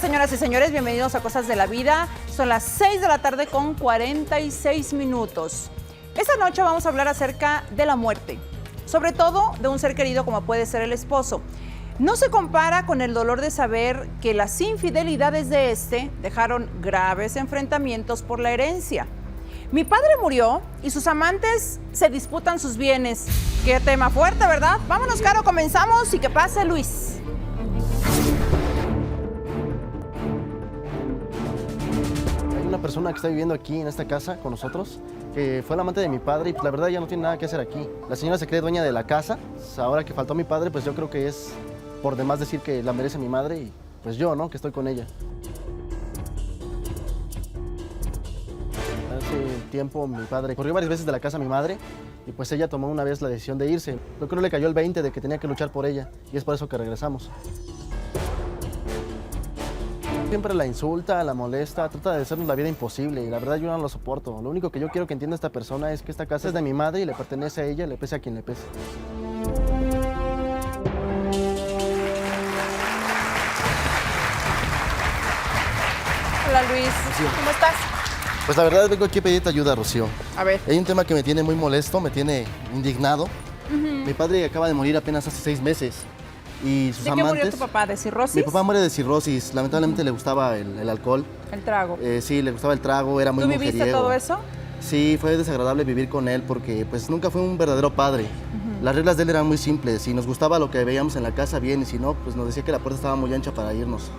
señoras y señores, bienvenidos a Cosas de la Vida. Son las 6 de la tarde con 46 minutos. Esta noche vamos a hablar acerca de la muerte, sobre todo de un ser querido como puede ser el esposo. No se compara con el dolor de saber que las infidelidades de este dejaron graves enfrentamientos por la herencia. Mi padre murió y sus amantes se disputan sus bienes. Qué tema fuerte, ¿verdad? Vámonos, Caro, comenzamos y que pase Luis. Una persona que está viviendo aquí en esta casa con nosotros, que fue la amante de mi padre y pues, la verdad ya no tiene nada que hacer aquí. La señora se cree dueña de la casa. Ahora que faltó mi padre, pues yo creo que es por demás decir que la merece mi madre y pues yo, ¿no? Que estoy con ella. Hace tiempo mi padre corrió varias veces de la casa a mi madre y pues ella tomó una vez la decisión de irse. Yo creo que le cayó el 20 de que tenía que luchar por ella y es por eso que regresamos. Siempre la insulta, la molesta, trata de hacernos la vida imposible y la verdad yo no lo soporto. Lo único que yo quiero que entienda esta persona es que esta casa es de mi madre y le pertenece a ella, le pese a quien le pese. Hola Luis, ¿cómo estás? Pues la verdad vengo aquí a pedirte ayuda, Rocío. A ver. Hay un tema que me tiene muy molesto, me tiene indignado. Mi padre acaba de morir apenas hace 6 meses. Y sus ¿De qué amantes, murió tu papá? ¿De cirrosis? Mi papá muere de cirrosis. Lamentablemente le gustaba el alcohol. El trago. Sí, le gustaba el trago, era muy ¿Tú mujeriego. viviste todo eso? Sí, fue desagradable vivir con él porque pues nunca fue un verdadero padre. Las reglas de él eran muy simples. Si nos gustaba lo que veíamos en la casa, bien. Y si no, pues nos decía que la puerta estaba muy ancha para irnos.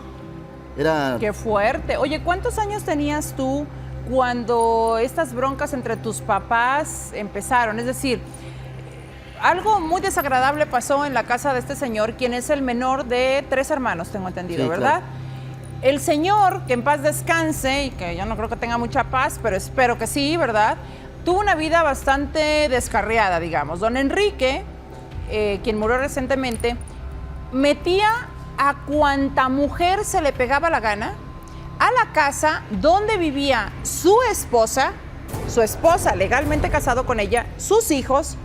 Era... ¡Qué fuerte! Oye, ¿cuántos años tenías tú cuando estas broncas entre tus papás empezaron? Es decir, algo muy desagradable pasó en la casa de este señor, quien es el menor de 3 hermanos, tengo entendido, Sí, ¿verdad? claro. El señor, que en paz descanse, y que yo no creo que tenga mucha paz, pero espero que sí, ¿verdad? Tuvo una vida bastante descarriada, digamos. Don Enrique, quien murió recientemente, metía a cuanta mujer se le pegaba la gana a la casa donde vivía su esposa legalmente casado con ella, sus hijos.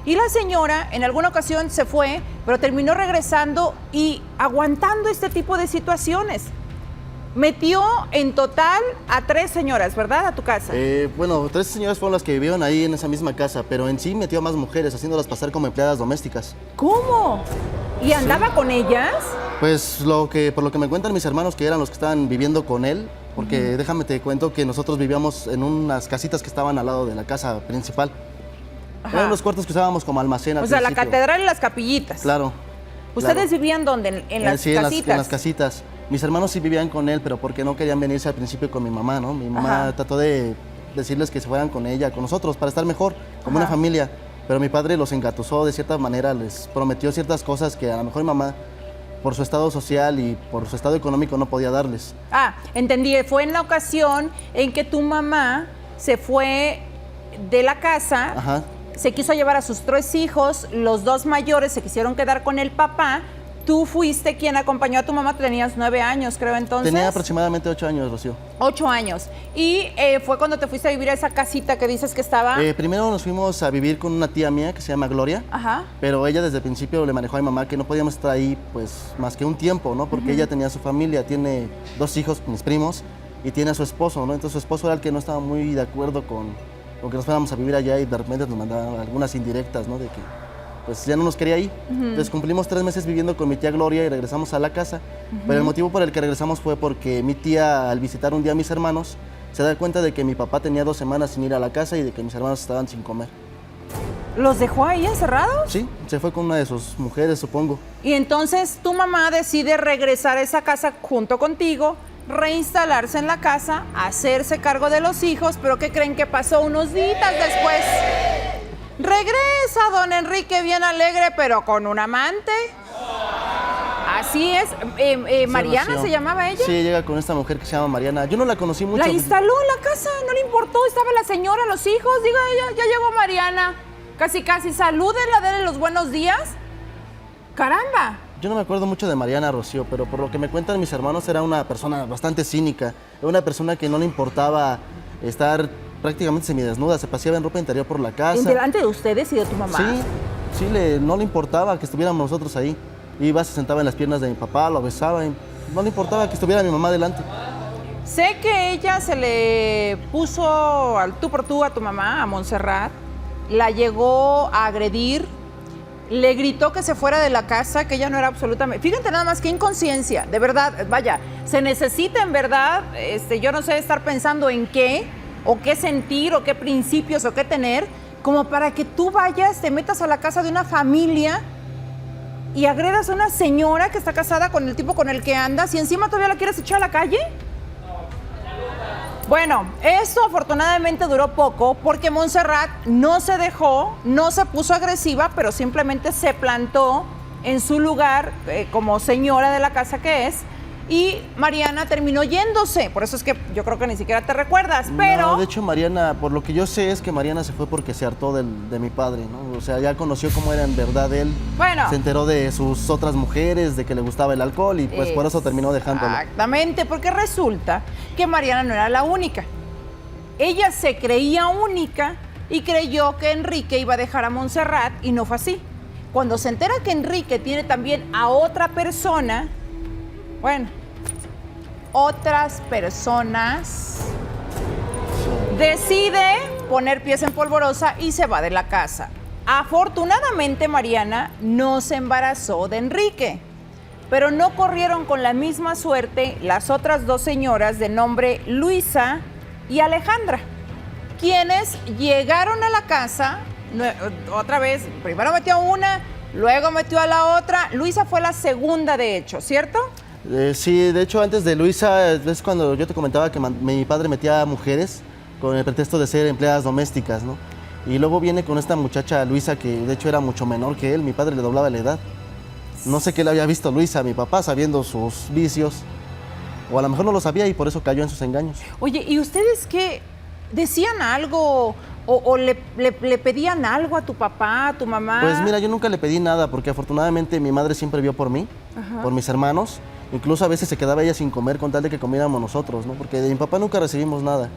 Y la señora en alguna ocasión se fue, pero terminó regresando y aguantando este tipo de situaciones. Metió en total a 3 señoras, ¿verdad? A tu casa. Bueno, 3 señoras fueron las que vivieron ahí en esa misma casa, pero en sí metió a más mujeres, haciéndolas pasar como empleadas domésticas. ¿Cómo? ¿Y andaba con ellas? Pues por lo que me cuentan mis hermanos, que eran los que estaban viviendo con él, porque déjame te cuento que nosotros vivíamos en unas casitas que estaban al lado de la casa principal. Ajá. Eran los cuartos que usábamos como almacén al O sea, la principio. catedral y las capillitas. Claro. ¿Ustedes claro. vivían dónde? ¿En las Sí, casitas? en las casitas. Mis hermanos sí vivían con él, pero porque no querían venirse al principio con mi mamá, ¿no? Mi mamá Ajá. trató de decirles que se fueran con ella, con nosotros, para estar mejor, como Ajá. una familia. Pero mi padre los engatusó de cierta manera, les prometió ciertas cosas que a lo mejor mi mamá, por su estado social y por su estado económico, no podía darles. Ah, entendí. Fue en la ocasión en que tu mamá se fue de la casa, Ajá. se quiso llevar a sus 3 hijos, los 2 mayores se quisieron quedar con el papá. Tú fuiste quien acompañó a tu mamá, tú tenías 9 años, creo, entonces. Tenía aproximadamente 8 años, Rocío. 8 años. Y fue cuando te fuiste a vivir a esa casita que dices que estaba... Primero nos fuimos a vivir con una tía mía que se llama Gloria. Ajá. Pero ella desde el principio le manejó a mi mamá que no podíamos estar ahí pues más que un tiempo, ¿no? Porque ella tenía su familia, tiene 2 hijos, mis primos, y tiene a su esposo, ¿no? Entonces su esposo era el que no estaba muy de acuerdo con que nos fuéramos a vivir allá y de repente nos mandaba algunas indirectas, ¿no? De que pues ya no nos quería ahí. Entonces cumplimos 3 meses viviendo con mi tía Gloria y regresamos a la casa. Pero el motivo por el que regresamos fue porque mi tía, al visitar un día a mis hermanos, se da cuenta de que mi papá tenía 2 semanas sin ir a la casa y de que mis hermanos estaban sin comer. ¿Los dejó ahí encerrados? Sí, se fue con una de sus mujeres, supongo. Y entonces tu mamá decide regresar a esa casa junto contigo, reinstalarse en la casa, hacerse cargo de los hijos, pero ¿qué creen que pasó unos días después? Regresa don Enrique bien alegre, pero con un amante. Así es. ¿Mariana Rocío. se llamaba ella? Sí, llega con esta mujer que se llama Mariana. Yo no la conocí mucho. La instaló en la casa, no le importó, estaba la señora, los hijos. Diga, ya llegó Mariana. Casi, salúdenla, denle los buenos días. ¡Caramba! Yo no me acuerdo mucho de Mariana, Rocío, pero por lo que me cuentan mis hermanos era una persona bastante cínica. Era una persona que no le importaba estar prácticamente semidesnuda, se paseaba en ropa interior por la casa. ¿Delante de ustedes y de tu mamá? Sí, no le importaba que estuviéramos nosotros ahí. Iba, se sentaba en las piernas de mi papá, lo besaba. no le importaba que estuviera mi mamá delante. Sé que ella se le puso al tú por tú a tu mamá, a Montserrat, la llegó a agredir, le gritó que se fuera de la casa, que ella no era absolutamente... Fíjate nada más qué inconsciencia, de verdad, vaya, se necesita en verdad, yo no sé, estar pensando en qué, o qué sentir, o qué principios, o qué tener, como para que tú vayas, te metas a la casa de una familia y agredas a una señora que está casada con el tipo con el que andas y encima todavía la quieres echar a la calle. Bueno, esto afortunadamente duró poco porque Montserrat no se dejó, no se puso agresiva, pero simplemente se plantó en su lugar como señora de la casa que es, y Mariana terminó yéndose. Por eso es que yo creo que ni siquiera te recuerdas, pero... No, de hecho, Mariana, por lo que yo sé es que Mariana se fue porque se hartó de mi padre, ¿no? O sea, ya conoció cómo era en verdad él. Bueno. Se enteró de sus otras mujeres, de que le gustaba el alcohol y pues por eso terminó dejándolo. Exactamente, porque resulta que Mariana no era la única. Ella se creía única y creyó que Enrique iba a dejar a Montserrat y no fue así. Cuando se entera que Enrique tiene también a otra persona, bueno, otras personas, decide poner pies en polvorosa y se va de la casa. Afortunadamente, Mariana no se embarazó de Enrique, pero no corrieron con la misma suerte las otras dos señoras de nombre Luisa y Alejandra, quienes llegaron a la casa, otra vez, primero metió a una, luego metió a la otra. Luisa fue la segunda, de hecho, ¿cierto? Sí, de hecho, antes de Luisa, es cuando yo te comentaba que mi padre metía a mujeres con el pretexto de ser empleadas domésticas, ¿no? Y luego viene con esta muchacha Luisa, que de hecho era mucho menor que él, mi padre le doblaba la edad. No sé qué le había visto Luisa a mi papá, sabiendo sus vicios, o a lo mejor no lo sabía y por eso cayó en sus engaños. Oye, ¿y ustedes qué? ¿Decían algo o le pedían algo a tu papá, a tu mamá? Pues mira, yo nunca le pedí nada porque afortunadamente mi madre siempre vio por mí, por mis hermanos. Incluso a veces se quedaba ella sin comer con tal de que comiéramos nosotros, ¿no? Porque de mi papá nunca recibimos nada.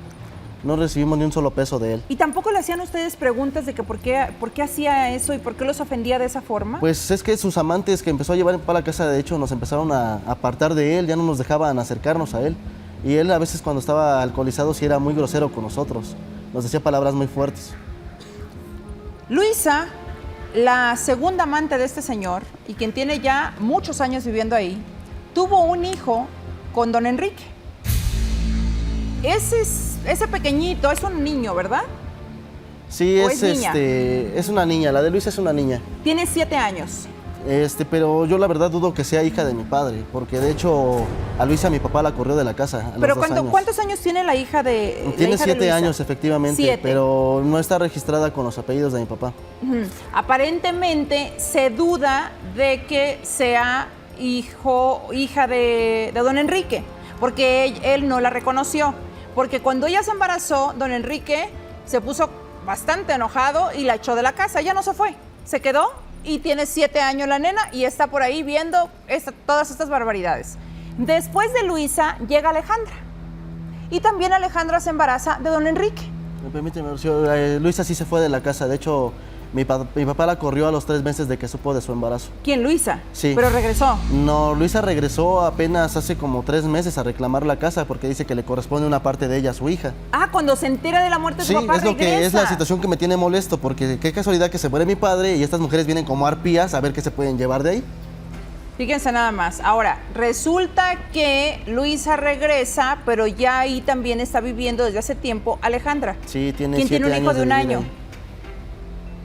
No recibimos ni un solo peso de él. ¿Y tampoco le hacían a ustedes preguntas de que por qué hacía eso y por qué los ofendía de esa forma? Pues es que sus amantes que empezó a llevar para la casa, de hecho, nos empezaron a apartar de él, ya no nos dejaban acercarnos a él. Y él a veces cuando estaba alcoholizado sí era muy grosero con nosotros. Nos decía palabras muy fuertes. Luisa, la segunda amante de este señor y quien tiene ya muchos años viviendo ahí, tuvo un hijo con don Enrique. Ese pequeñito es un niño, ¿verdad? Sí, ¿O es niña? Es una niña, la de Luisa es una niña. Tiene 7 años. Pero yo la verdad dudo que sea hija de mi padre, porque de hecho a Luisa mi papá la corrió de la casa a los ¿Pero 2 años. cuántos años tiene la hija de Tiene la hija de 7 Luisa? años efectivamente, 7. pero no está registrada con los apellidos de mi papá. Aparentemente se duda de que sea hija de don Enrique, porque él no la reconoció. Porque cuando ella se embarazó, don Enrique se puso bastante enojado y la echó de la casa. Ella no se fue, se quedó y tiene 7 años la nena y está por ahí viendo todas estas barbaridades. Después de Luisa llega Alejandra y también Alejandra se embaraza de don Enrique. Permíteme, Luisa sí se fue de la casa, de hecho mi papá la corrió a los 3 meses de que supo de su embarazo. ¿Quién, Luisa? Sí. Pero regresó. No, Luisa regresó apenas hace como 3 meses a reclamar la casa porque dice que le corresponde una parte de ella a su hija. Ah, cuando se entera de la muerte de su papá, Sí, es lo regresa. que es la situación que me tiene molesto, porque qué casualidad que se muere mi padre y estas mujeres vienen como arpías a ver qué se pueden llevar de ahí. Fíjense nada más. Ahora, resulta que Luisa regresa, pero ya ahí también está viviendo desde hace tiempo Alejandra. Sí, tiene 7 años. ¿Quién tiene un hijo de un vivir año? ahí.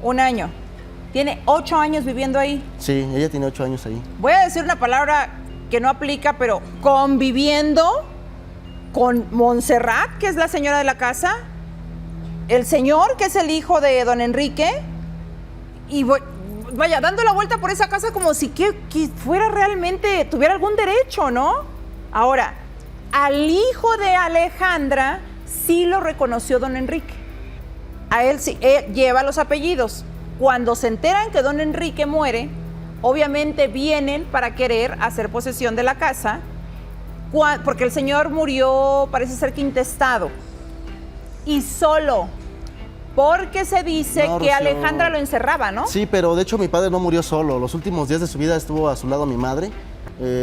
1 año. Tiene 8 años viviendo ahí. Sí, ella tiene 8 años ahí. Voy a decir una palabra que no aplica, pero conviviendo con Montserrat, que es la señora de la casa, el señor, que es el hijo de don Enrique, y vaya, dando la vuelta por esa casa como si que fuera realmente, tuviera algún derecho, ¿no? Ahora, al hijo de Alejandra sí lo reconoció don Enrique. A él sí, lleva los apellidos. Cuando se enteran que don Enrique muere, obviamente vienen para querer hacer posesión de la casa, porque el señor murió, parece ser que intestado, y solo porque se dice que Rocío, Alejandra lo encerraba, ¿no? Sí, pero de hecho mi padre no murió solo. Los últimos días de su vida estuvo a su lado mi madre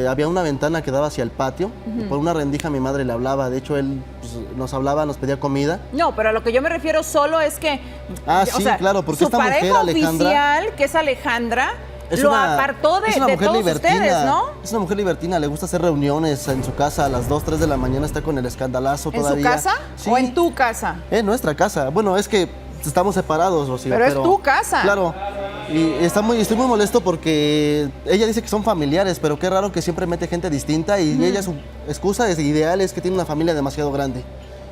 había una ventana que daba hacia el patio. Y por una rendija mi madre le hablaba. De hecho, él pues, nos hablaba, nos pedía comida. No, pero a lo que yo me refiero solo es que... Sí, claro, porque su esta mujer, pareja Alejandra... oficial, que es Alejandra, lo apartó de todos ustedes, ¿no? Es una mujer libertina, le gusta hacer reuniones en su casa a las 2, 3 de la mañana, está con el escandalazo todavía. ¿En su casa? Sí. ¿O en tu casa? En nuestra casa. Bueno, es que estamos separados, Rocío. Pero es tu casa. Claro. Y estoy muy molesto porque ella dice que son familiares, pero qué raro que siempre mete gente distinta y ella su excusa es ideal es que tiene una familia demasiado grande.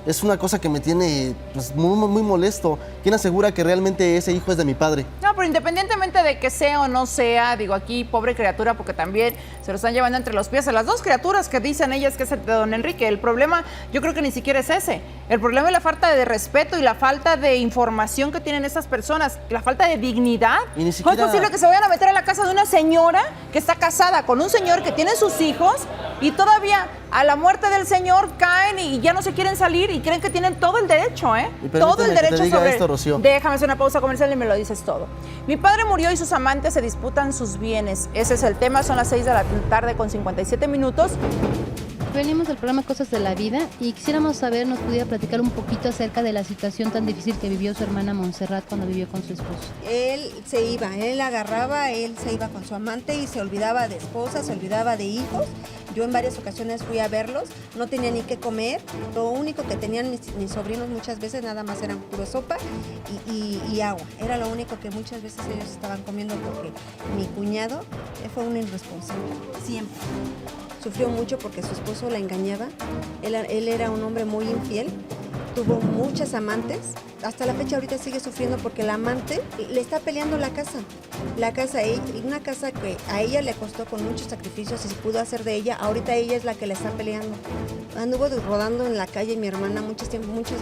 Es una cosa que me tiene pues, muy molesto. ¿Quién asegura que realmente ese hijo es de mi padre? No, pero independientemente de que sea o no sea, digo aquí, pobre criatura, porque también se lo están llevando entre los pies a las dos criaturas que dicen ellas que es el de don Enrique. El problema, yo creo que ni siquiera es ese. El problema es la falta de respeto y la falta de información que tienen estas personas, la falta de dignidad. Y ni siquiera... ¿Cómo es posible que se vayan a meter a la casa de una señora que está casada con un señor que tiene sus hijos y todavía a la muerte del señor caen y ya no se quieren salir y creen que tienen todo el derecho, ¿eh? Todo el derecho sobre... esto, Rocío. Déjame hacer una pausa comercial y me lo dices todo. Mi padre murió y sus amantes se disputan sus bienes. Ese es el tema, son las 6 de la tarde con 57 minutos. Venimos del programa Cosas de la Vida y quisiéramos saber, nos pudiera platicar un poquito acerca de la situación tan difícil que vivió su hermana Montserrat cuando vivió con su esposo. Él se iba, él agarraba, él se iba con su amante y se olvidaba de esposa, se olvidaba de hijos. Yo en varias ocasiones fui a verlos, no tenía ni qué comer, lo único que tenían mis sobrinos muchas veces nada más eran puro sopa y agua. Era lo único que muchas veces ellos estaban comiendo porque mi cuñado fue un irresponsable, siempre. Sufrió mucho porque su esposo la engañaba, él era un hombre muy infiel, tuvo muchas amantes, hasta la fecha ahorita sigue sufriendo porque la amante le está peleando la casa, una casa que a ella le costó con muchos sacrificios y se pudo hacer de ella, ahorita ella es la que la está peleando. Anduvo rodando en la calle mi hermana muchas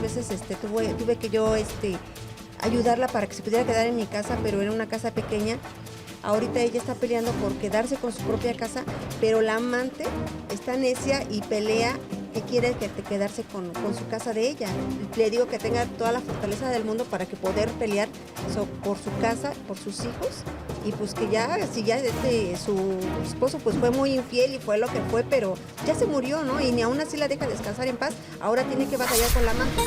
veces tuve que yo ayudarla para que se pudiera quedar en mi casa, pero era una casa pequeña. Ahorita ella está peleando por quedarse con su propia casa, pero la amante está necia y pelea que quiere quedarse con su casa de ella. Le digo que tenga toda la fortaleza del mundo para que poder pelear por su casa, por sus hijos, y pues que ya, si ya su esposo pues fue muy infiel y fue lo que fue, pero ya se murió, ¿no? Y ni aún así la deja descansar en paz, ahora tiene que batallar con la amante.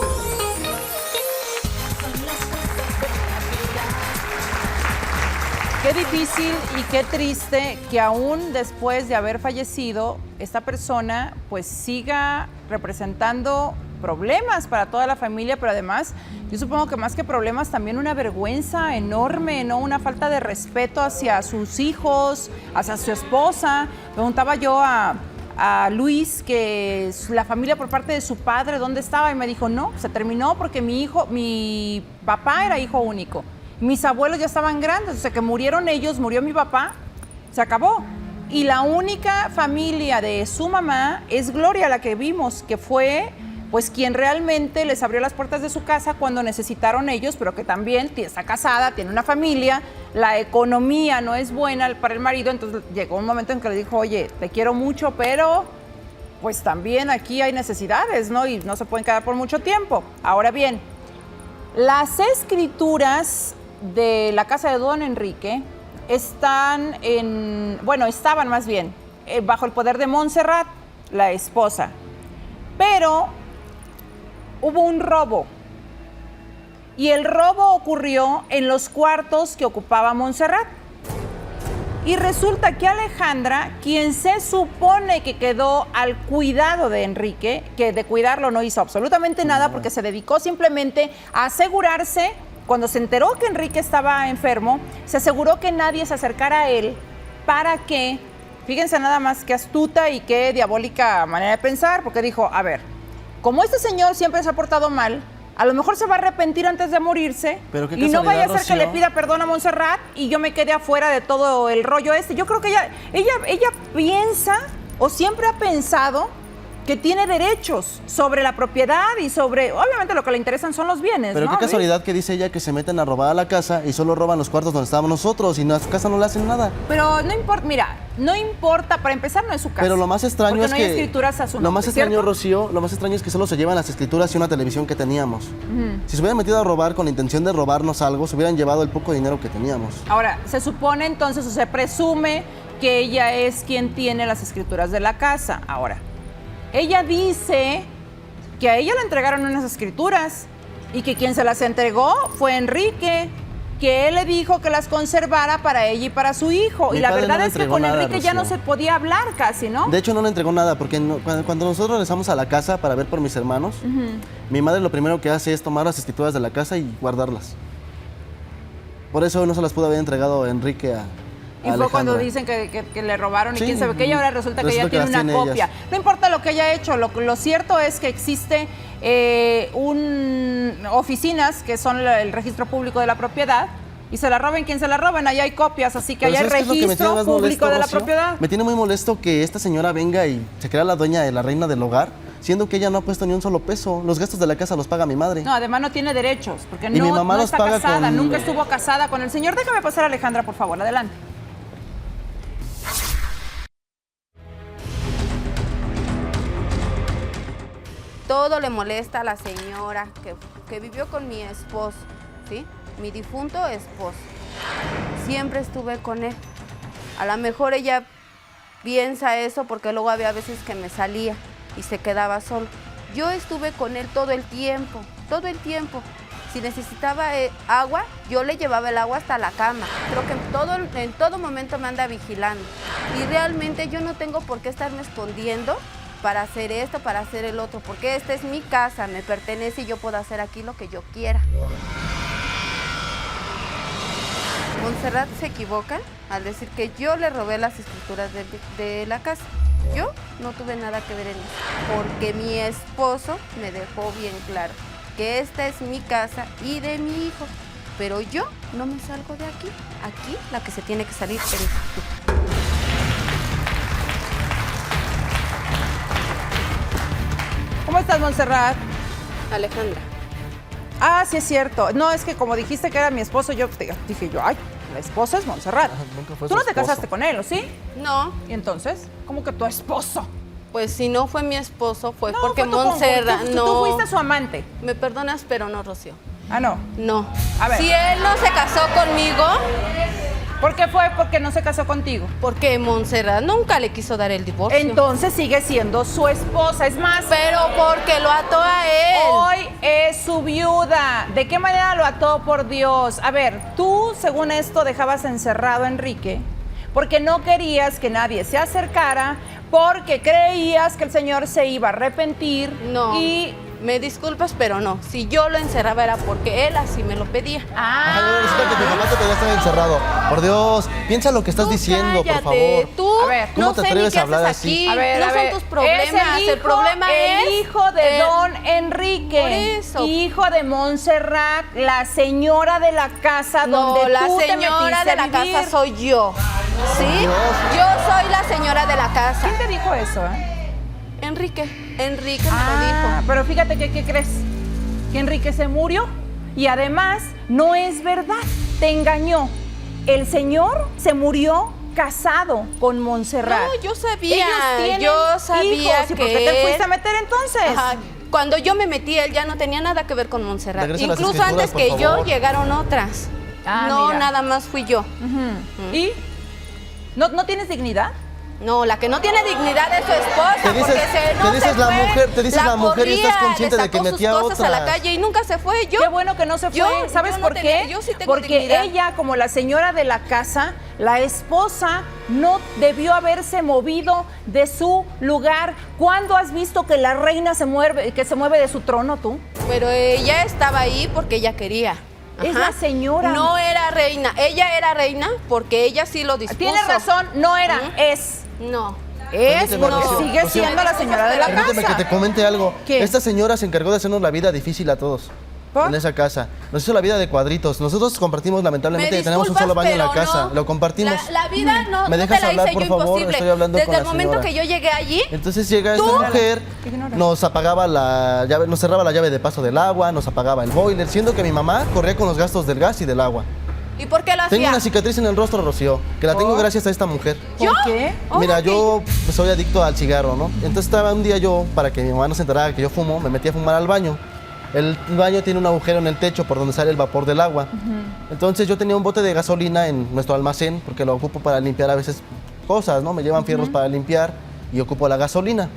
Qué difícil y qué triste que aún después de haber fallecido, esta persona pues siga representando problemas para toda la familia, pero además yo supongo que más que problemas también una vergüenza enorme, ¿no? Una falta de respeto hacia sus hijos, hacia su esposa. Preguntaba yo a Luis que la familia por parte de su padre, ¿dónde estaba? Y me dijo, no, se terminó porque mi papá era hijo único. Mis abuelos ya estaban grandes, o sea que murieron ellos, murió mi papá, se acabó. Y la única familia de su mamá es Gloria, la que vimos, que fue pues quien realmente les abrió las puertas de su casa cuando necesitaron ellos, pero que también está casada, tiene una familia, la economía no es buena para el marido, entonces llegó un momento en que le dijo, oye, te quiero mucho, pero pues también aquí hay necesidades, ¿no? Y no se pueden quedar por mucho tiempo. Ahora bien, las escrituras de la casa de don Enrique estaban más bien bajo el poder de Montserrat, la esposa, pero hubo un robo y el robo ocurrió en los cuartos que ocupaba Montserrat y resulta que Alejandra, quien se supone que quedó al cuidado de Enrique, que de cuidarlo no hizo absolutamente nada porque se dedicó simplemente a asegurarse. Cuando se enteró que Enrique estaba enfermo, se aseguró que nadie se acercara a él para que, fíjense nada más qué astuta y qué diabólica manera de pensar, porque dijo, a ver, como este señor siempre se ha portado mal, a lo mejor se va a arrepentir antes de morirse y no vaya a ser que le pida perdón a Montserrat y yo me quede afuera de todo el rollo este. Yo creo que ella piensa o siempre ha pensado que tiene derechos sobre la propiedad y sobre, obviamente lo que le interesan son los bienes. Pero ¿no? qué casualidad que dice ella que se meten a robar a la casa y solo roban los cuartos donde estábamos nosotros y a su casa no le hacen nada. Pero no importa, mira, no importa, para empezar no es su casa. Pero lo más extraño porque es no que... hay escrituras a su nombre, Lo más extraño, ¿cierto? Rocío, lo más extraño es que solo se llevan las escrituras y una televisión que teníamos. Si se hubieran metido a robar con la intención de robarnos algo, se hubieran llevado el poco dinero que teníamos. Ahora, se supone entonces o se presume porque ella es quien tiene las escrituras de la casa. Ahora, ella dice que a ella le entregaron unas escrituras y que quien se las entregó fue Enrique, que él le dijo que las conservara para ella y para su hijo. Mi y la padre verdad no le es que entregó con nada, Enrique ya no Rocío. se podía hablar casi, ¿no? De hecho, no le entregó nada, porque cuando nosotros regresamos a la casa para ver por mis hermanos, mi madre lo primero que hace es tomar las escrituras de la casa y guardarlas. Por eso no se las pudo haber entregado Enrique a Y fue Alejandra. cuando dicen que le robaron Sí, y quién sabe qué, y ahora resulta que ella resulta que tiene las una tiene copia. ellas. No importa lo que haya hecho, lo cierto es que existe oficinas que son el registro público de la propiedad, y se la roben quien se la roben, allá hay copias, así que Pero allá hay ¿sabes qué es lo que me tiene registro más público molesto, de la Rocío? propiedad. Me tiene muy molesto que esta señora venga y se crea la dueña de la reina del hogar, siendo que ella no ha puesto ni un solo peso. Los gastos de la casa los paga mi madre. No, además no tiene derechos, porque Y mi mamá no los está paga casada, con- nunca estuvo casada con el señor. Déjame pasar a Alejandra, por favor, adelante. Todo le molesta a la señora que vivió con mi esposo, ¿sí? Mi difunto esposo. Siempre estuve con él. A lo mejor ella piensa eso porque luego había veces que me salía y se quedaba solo. Yo estuve con él todo el tiempo, todo el tiempo. Si necesitaba agua, yo le llevaba el agua hasta la cama. Creo que en todo momento me anda vigilando. Y realmente yo no tengo por qué estarme escondiendo para hacer esto, para hacer el otro, porque esta es mi casa, me pertenece y yo puedo hacer aquí lo que yo quiera. Montserrat se equivoca al decir que yo le robé las escrituras de la casa. Yo no tuve nada que ver en eso, porque mi esposo me dejó bien claro que esta es mi casa y de mi hijo, pero yo no me salgo de aquí. Aquí la que se tiene que salir eres tú. ¿Cómo estás, Montserrat? Alejandra. Ah, sí es cierto. No, es que como dijiste que era mi esposo, dije yo, ay, la esposa es Montserrat. Nunca fue Tú su no te esposo. casaste con él, ¿o sí? No, ¿Y entonces? ¿Cómo que tu esposo? pues si no fue mi esposo, fue No, porque fue tu Montserrat tú no. fuiste su amante. Me perdonas, pero no, Rocío. Ah, no. No. A ver. Si él no se casó conmigo, ¿Por qué fue? Porque no se casó contigo. porque Montserrat nunca le quiso dar el divorcio. Entonces sigue siendo su esposa. Es más, Pero porque lo ató a él. hoy es su viuda. ¿De qué manera lo ató, por Dios? A ver, tú, según esto, dejabas encerrado a Enrique porque no querías que nadie se acercara, porque creías que el señor se iba a arrepentir. No. Y... Me disculpas, pero no. Si yo lo encerraba era porque él así me lo pedía. Ay, no, resulta que tu mamá te podía estar encerrado. Por Dios, piensa lo que estás Tú diciendo, cállate. por favor. Tú A ver, ¿cómo no te sé ni atreves qué a hablar haces así? aquí. A ver, no a son ver, tus problemas. es el problema es el hijo de don Enrique. Por eso. Hijo de Montserrat, la señora de la casa No, donde la tú te señora metiste de a la vivir. casa soy yo. ¿Sí? Dios. Yo soy la señora de la casa. ¿Quién te dijo eso? Enrique me lo dijo. Pero fíjate que, ¿qué crees? Que Enrique se murió y además no es verdad, te engañó. El señor se murió casado con Montserrat. No, yo sabía, Ellos tienen yo sabía hijos. ¿Y por qué que te él- fuiste a meter entonces? Ajá. Cuando yo me metí, él ya no tenía nada que ver con Montserrat. Regresa las Incluso escrituras, antes por que yo favor. llegaron otras. Ah, no, mira. nada más fui yo. ¿Y? ¿No tienes dignidad? No, la que no tiene dignidad es su esposa. Te dices- porque te dices la mujer, te dices la mujer y estás consciente de que metió metía sus cosas a la otras. calle y nunca se fue. Yo, Qué bueno que no se fue. yo ¿Sabes no por tenía- qué? yo sí tengo Porque dignidad. ella, como la señora de la casa, la esposa, no debió haberse movido de su lugar. ¿Cuándo has visto que la reina se mueve de su trono tú? Pero ella estaba ahí porque ella quería. Es la señora. No era reina. Ella era reina porque ella sí lo dispuso. Tienes razón, no era, Ujú. es. No. Es Permíteme, porque Rocío. sigue Rocío, siendo la señora de la Permíteme casa. que te comente algo. ¿Qué? Esta señora se encargó de hacernos la vida difícil a todos. ¿Por? En esa casa. Nos hizo la vida de cuadritos. Nosotros compartimos, lamentablemente, Me tenemos un disculpas, solo baño en la pero casa. no. Lo compartimos. La vida no, ¿Me no dejas te la hablar, hice por yo favor? imposible. Estoy hablando Desde con la el momento señora. que yo llegué allí, Entonces llega esta ¿Tú? mujer, Ignora. nos apagaba la llave, nos cerraba la llave de paso del agua, nos apagaba el boiler, siendo que mi mamá corría con los gastos del gas y del agua. ¿y por qué lo Tengo hacía? una cicatriz en el rostro, Rocío, que la tengo ¿Oh? gracias a esta mujer. ¿Por qué? Mira, Órale. yo soy adicto al cigarro, ¿no? Entonces estaba un día yo, para que mi mamá no se enterara que yo fumo, me metí a fumar al baño. El baño tiene un agujero en el techo por donde sale el vapor del agua. Entonces yo tenía un bote de gasolina en nuestro almacén, porque lo ocupo para limpiar a veces cosas, ¿no? Me llevan fierros para limpiar y ocupo la gasolina.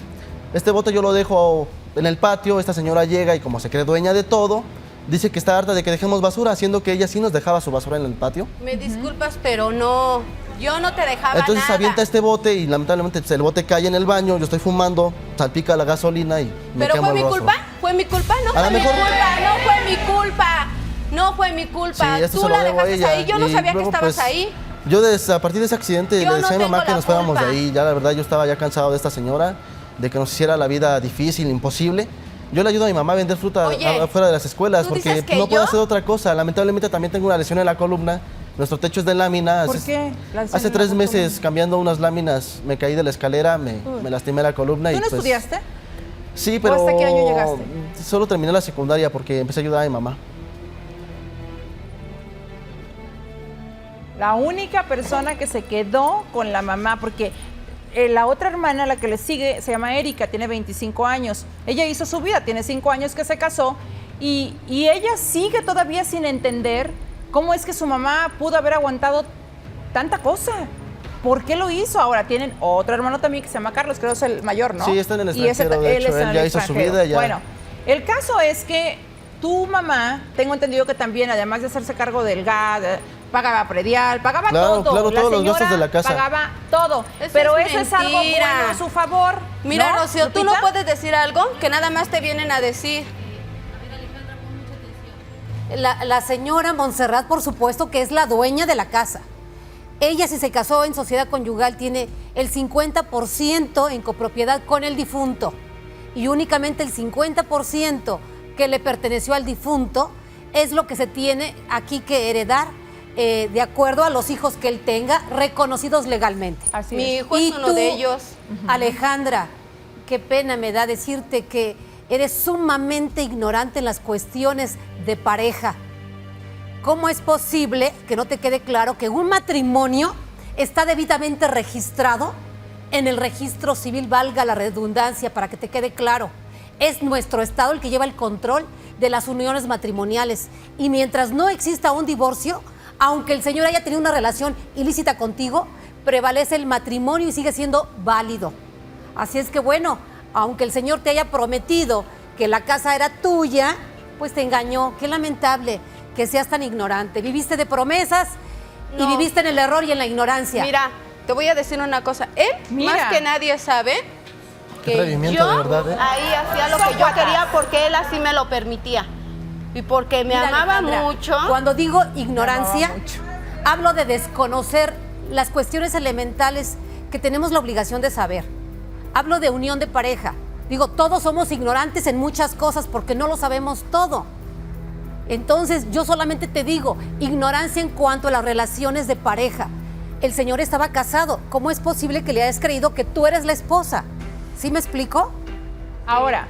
Este bote yo lo dejo en el patio, esta señora llega y como se cree dueña de todo, dice que está harta de que dejemos basura, haciendo que ella sí nos dejaba su basura en el patio. Me disculpas, pero no, yo no te dejaba Entonces nada. avienta este bote y lamentablemente el bote cae en el baño, yo estoy fumando, salpica la gasolina y me ¿Pero quemo fue el mi rostro. culpa? ¿Fue mi culpa? No A fue lo mi mejor- culpa, no fue mi culpa. No fue mi culpa. Sí, esto Tú se lo la debo a dejaste ella. ahí, yo no Y sabía que luego, estabas pues, ahí. Yo a partir de ese accidente Yo le decía no a mi mamá tengo que la nos fuéramos de culpa. ahí. Ya la verdad yo estaba ya cansado de esta señora, de que nos hiciera la vida difícil, imposible. Yo le ayudo a mi mamá a vender fruta Oye, afuera de las escuelas ¿tú porque dices que no puedo yo? hacer otra cosa. Lamentablemente también tengo una lesión en la columna. Nuestro techo es de láminas. ¿Por qué? La lesión Hace en la 3 columna. meses cambiando unas láminas me caí de la escalera, me lastimé la columna. ¿Tú y no pues, estudiaste? Sí, pero hasta qué año llegaste? Solo terminé la secundaria porque empecé a ayudar a mi mamá. La única persona que se quedó con la mamá, porque la otra hermana, la que le sigue, se llama Erika, tiene 25 años. Ella hizo su vida, tiene 5 años que se casó y ella sigue todavía sin entender cómo es que su mamá pudo haber aguantado tanta cosa. ¿Por qué lo hizo? Ahora tienen otro hermano también que se llama Carlos, creo que es el mayor, ¿no? Sí, está en el Y ese extranjero, de hecho, está en él el ya hizo su extranjero. vida, ya. Bueno, el caso es que tu mamá, tengo entendido que también, además de hacerse cargo del gas, pagaba predial, pagaba Claro, todo. claro, La todos los señora gastos de la casa. pagaba todo. Eso Pero es eso es algo mentira. bueno a su favor. Mira, ¿no, Rocío, tú no Lupita? puedes decir algo que nada más te vienen a decir. La señora Montserrat, por supuesto, que es la dueña de la casa. Ella, si se casó en sociedad conyugal, tiene el 50% en copropiedad con el difunto y únicamente el 50% que le perteneció al difunto es lo que se tiene aquí que heredar de acuerdo a los hijos que él tenga reconocidos legalmente. Así Mi es. hijo es uno de ellos. Alejandra, qué pena me da decirte que eres sumamente ignorante en las cuestiones de pareja. ¿Cómo es posible que no te quede claro que un matrimonio está debidamente registrado en el registro civil, valga la redundancia, para que te quede claro? Es nuestro Estado el que lleva el control de las uniones matrimoniales. Y mientras no exista un divorcio, aunque el señor haya tenido una relación ilícita contigo, prevalece el matrimonio y sigue siendo válido. Así es que bueno, aunque el señor te haya prometido que la casa era tuya, pues te engañó. Qué lamentable que seas tan ignorante. Viviste de promesas y No. viviste en el error y en la ignorancia. Mira, te voy a decir una cosa. Él, Mira. más que nadie, sabe Qué que atrevimiento, yo de verdad, ¿eh? ahí hacía lo que yo quería porque él así me lo permitía. Y porque me Mira, amaba Alejandra, mucho. Cuando digo ignorancia, amaba mucho. hablo de desconocer las cuestiones elementales que tenemos la obligación de saber. Hablo de unión de pareja. Digo, todos somos ignorantes en muchas cosas porque no lo sabemos todo. Entonces, yo solamente te digo, ignorancia en cuanto a las relaciones de pareja. El señor estaba casado. ¿Cómo es posible que le hayas creído que tú eres la esposa? ¿Sí me explico? Ahora,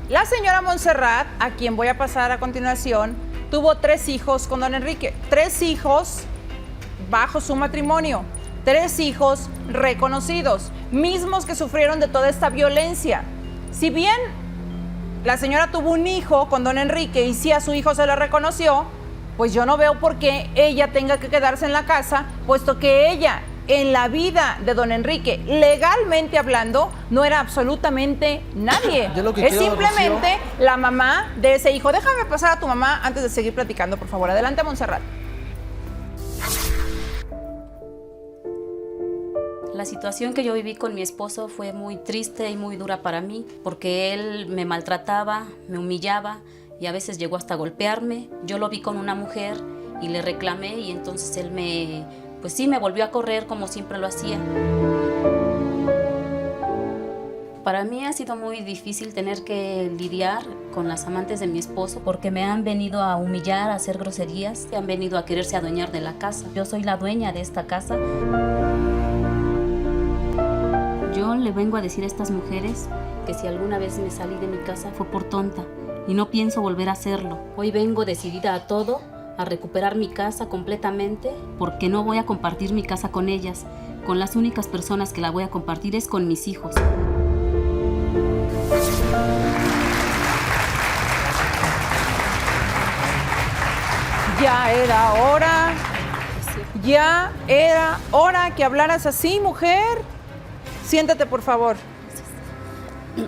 la señora Montserrat, a quien voy a pasar a continuación, tuvo 3 hijos con don Enrique. 3 hijos bajo su matrimonio. 3 hijos reconocidos, mismos que sufrieron de toda esta violencia. Si bien la señora tuvo un hijo con don Enrique y sí a su hijo se le reconoció, pues yo no veo por qué ella tenga que quedarse en la casa, puesto que ella en la vida de don Enrique, legalmente hablando, no era absolutamente nadie. Yo lo que Es quiero, simplemente la mamá de ese hijo. Déjame pasar a tu mamá antes de seguir platicando, por favor. Adelante, Montserrat. La situación que yo viví con mi esposo fue muy triste y muy dura para mí, porque él me maltrataba, me humillaba y a veces llegó hasta golpearme. Yo lo vi con una mujer y le reclamé y entonces él pues sí, me volvió a correr como siempre lo hacía. Para mí ha sido muy difícil tener que lidiar con las amantes de mi esposo porque me han venido a humillar, a hacer groserías, han venido a quererse adueñar de la casa. Yo soy la dueña de esta casa. Yo le vengo a decir a estas mujeres que si alguna vez me salí de mi casa fue por tonta y no pienso volver a hacerlo. Hoy vengo decidida a todo, a recuperar mi casa completamente, porque no voy a compartir mi casa con ellas. Con las únicas personas que la voy a compartir es con mis hijos. Ya era hora. Ya era hora que hablaras así, mujer. Siéntate, por favor.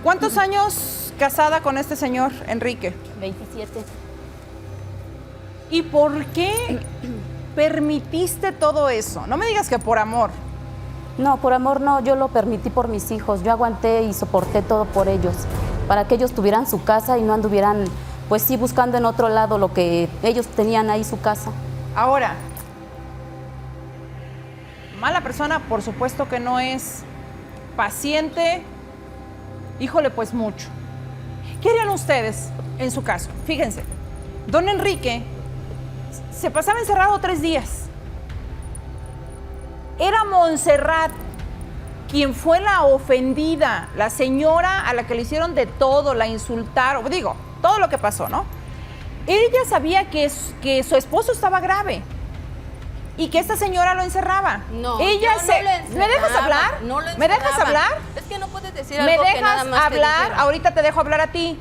¿Cuántos años casada con este señor, Enrique? 27. ¿Y por qué permitiste todo eso? No me digas que por amor. No, por amor no, yo lo permití por mis hijos. Yo aguanté y soporté todo por ellos, para que ellos tuvieran su casa y no anduvieran, pues sí, buscando en otro lado lo que ellos tenían ahí su casa. Ahora, mala persona, por supuesto que no es. Paciente, híjole, pues mucho. ¿Qué harían ustedes en su caso? Fíjense, don Enrique se pasaba encerrado 3 días. Era Montserrat quien fue la ofendida, la señora a la que le hicieron de todo, la insultaron, digo, todo lo que pasó, ¿no? Ella sabía que su esposo estaba grave y que esta señora lo encerraba. No, ella yo se... no lo encerraba, ¿Me dejas hablar? no lo ¿Me dejas encerraba. hablar? Es que no puedes decir ¿Me algo que nada dejas más te hablar? dijera. Ahorita te dejo hablar a ti.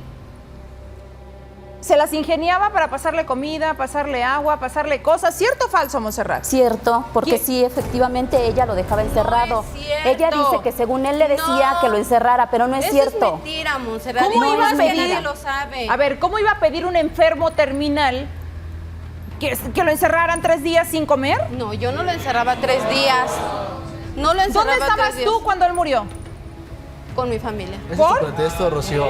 Se las ingeniaba para pasarle comida, pasarle agua, pasarle cosas. ¿Cierto o falso, Montserrat? Cierto, porque ¿Qué? sí, efectivamente ella lo dejaba encerrado. es cierto. Ella dice que según él le decía No, que lo encerrara, pero no es Eso cierto. es mentira, Montserrat. ¿Cómo No, iba a es que pedir? nadie lo sabe. A ver, ¿cómo iba a pedir un enfermo terminal que lo encerraran 3 días sin comer? No, yo no lo encerraba 3 días. No lo encerraba ¿Dónde estabas 3 días. tú cuando él murió? Con mi familia. Ese es ¿Por? tu pretexto, Rocío.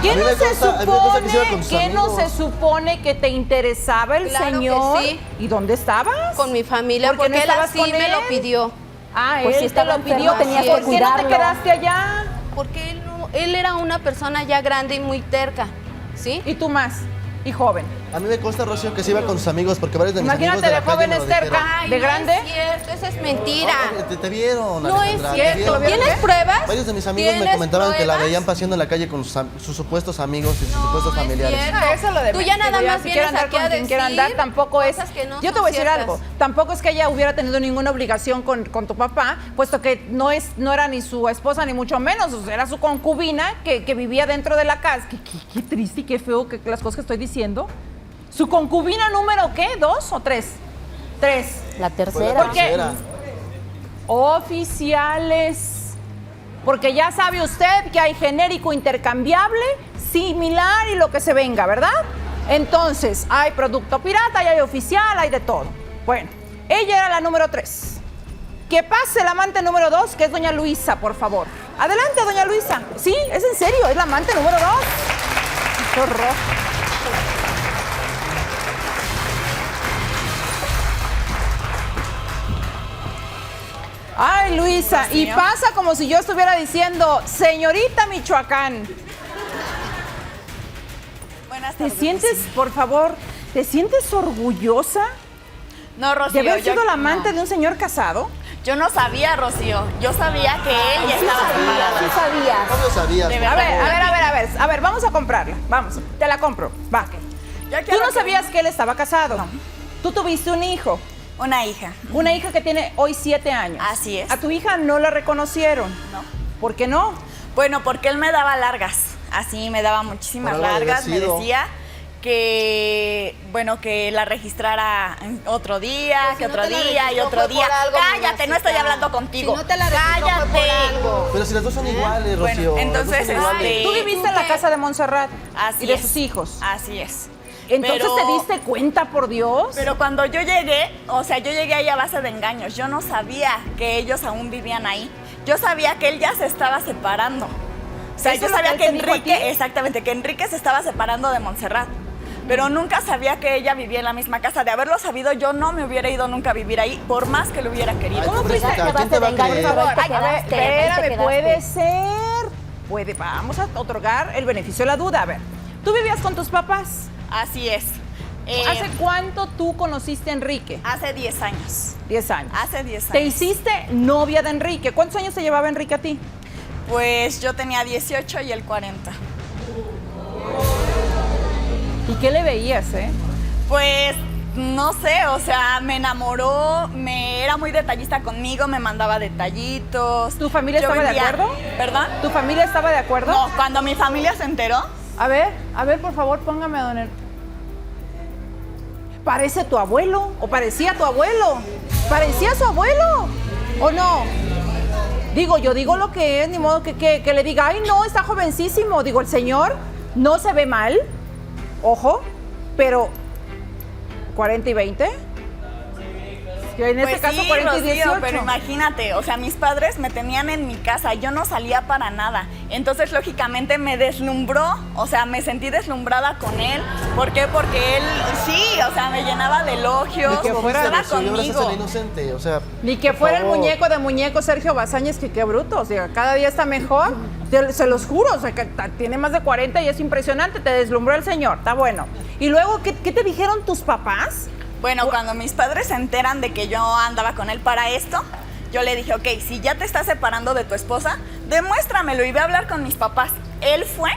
¿Qué A mí no me se consta- a mí me consta que se iba con supone? sus ¿Qué no amigos. se supone que te interesaba el Claro que señor? sí. ¿Y dónde estabas? Con mi familia, ¿Por qué no porque él estabas así con me él? lo pidió. Ah, Pues él si te estaba lo pidió. enfermo, tenías que ¿Por qué no te cuidarlo. quedaste allá? Porque él era una persona ya grande y muy terca, ¿sí? Y tú más, y joven. A mí me consta, Rocío, que se iba con sus amigos porque varios de mis amigos Imagínate de la de calle joven me lo es terca. dijeron. Ay, ¿De no grande? es cierto, eso es mentira. Te vieron, No es Alejandra, te cierto. vieron. ¿Tienes pruebas? Varios de mis amigos me ¿Tienes comentaban que la pruebas? veían paseando en la calle con sus supuestos amigos y sus supuestos No, es familiares. cierto. Ah, eso lo de Tú ya nada digo, más si vienes quiere andar aquí con a quien quiera decir andar, tampoco es. cosas que no Yo te son voy a decir ciertas. algo. Tampoco es que ella hubiera tenido ninguna obligación con tu papá, puesto que no era ni su esposa ni mucho menos, o sea, era su concubina que vivía dentro de la casa. Qué triste y qué feo que las cosas que estoy diciendo. ¿Su concubina número qué? ¿2 o 3? 3. La Fue la tercera. ¿Por qué? tercera. Oficiales. Porque ya sabe usted que hay genérico intercambiable, similar y lo que se venga, ¿verdad? Entonces, hay producto pirata, y hay oficial, hay de todo. Bueno, ella era la número 3. Que pase el amante número 2, que es doña Luisa, por favor. Adelante, doña Luisa. Sí, es en serio, es la amante número 2. Qué horror. Ay, Luisa, y pasa como si yo estuviera diciendo, señorita Michoacán. Buenas ¿Te tardes. sientes, por favor, te sientes orgullosa No, de Rocío, haber sido yo, la amante de un señor casado? yo no sabía, Rocío. Yo sabía que él ya estaba separado. Sí sabías. ¿Cómo lo sabías? De A ver, vamos a comprarla. Vamos, te la compro. Va. Yo Tú quiero no que- sabías que él estaba casado. Tú tuviste un hijo. Una hija. Una hija que tiene hoy 7 años. Así es. A tu hija no la reconocieron. No. ¿Por qué no? Bueno, porque él me daba largas. Así me daba muchísimas Por algo largas. Me agradecido. decía que, bueno, que la registrara otro día, Pero si que no otro te la día y registró otro fue día. por algo, Cállate, no estoy mamacita. hablando contigo. Si no te la registró fue por Cállate. algo. Pero si las dos son iguales, Bueno, Rocío. entonces, las dos son iguales. este, Tú viviste en la casa de Montserrat Así y de es. sus hijos. Así es. Entonces Pero- te diste cuenta, por Dios. Pero cuando yo llegué, o sea, yo llegué ahí a base de engaños. Yo no sabía que ellos aún vivían ahí. Yo sabía que él ya se estaba separando. O sea, ¿Eso yo es lo sabía que que él te dijo a ti? Enrique, exactamente, que Enrique se estaba separando de Montserrat. Pero nunca sabía que ella vivía en la misma casa. De haberlo sabido, yo no me hubiera ido nunca a vivir ahí, por más que lo hubiera querido. Ay, ¿Cómo pobrecita, fuiste? ¿quién te va a creer? Por favor, Ay, a ver, espérame, quedaste. puede ser. Vamos a otorgar el beneficio de la duda. A ver, ¿tú vivías con tus papás? Así es. ¿Hace cuánto tú conociste a Enrique? Hace 10 años. 10 años. Hace 10 años. ¿Te hiciste novia de Enrique? ¿Cuántos años te llevaba Enrique a ti? Pues yo tenía 18 y él 40. ¿Y qué le veías, Pues no sé, o sea, me enamoró, era muy detallista conmigo, me mandaba detallitos. ¿Tu familia Yo estaba de vivía- acuerdo? ¿Perdón? ¿Tu familia estaba de acuerdo? No, cuando mi familia se enteró, A ver, por favor, póngame a don Parece tu abuelo, o parecía tu abuelo. ¿Parecía su abuelo o no? Digo, yo digo lo que es, ni modo que le diga, ay, no, está jovencísimo. Digo, el señor no se ve mal, ojo, pero 40 y 20. Que en este caso 40 y 18. Pero imagínate, o sea, mis padres me tenían en mi casa, yo no salía para nada. Entonces, lógicamente, me deslumbró, o sea, me sentí deslumbrada con él. ¿Por qué? Porque él, sí, o sea, me llenaba de elogios, Ni que fuera estaba eso, y ahora se hace conmigo. el inocente, o sea... Ni que por fuera el favor. muñeco de muñeco Sergio Bazáñez, que qué bruto, o sea, cada día está mejor. Se los juro, o sea, que tiene más de 40 y es impresionante, te deslumbró el señor, está bueno. Y luego, ¿qué te dijeron tus papás? Bueno, cuando mis padres se enteran de que yo andaba con él para esto, yo le dije, ok, si ya te estás separando de tu esposa, demuéstramelo, y ve a hablar con mis papás. Él fue,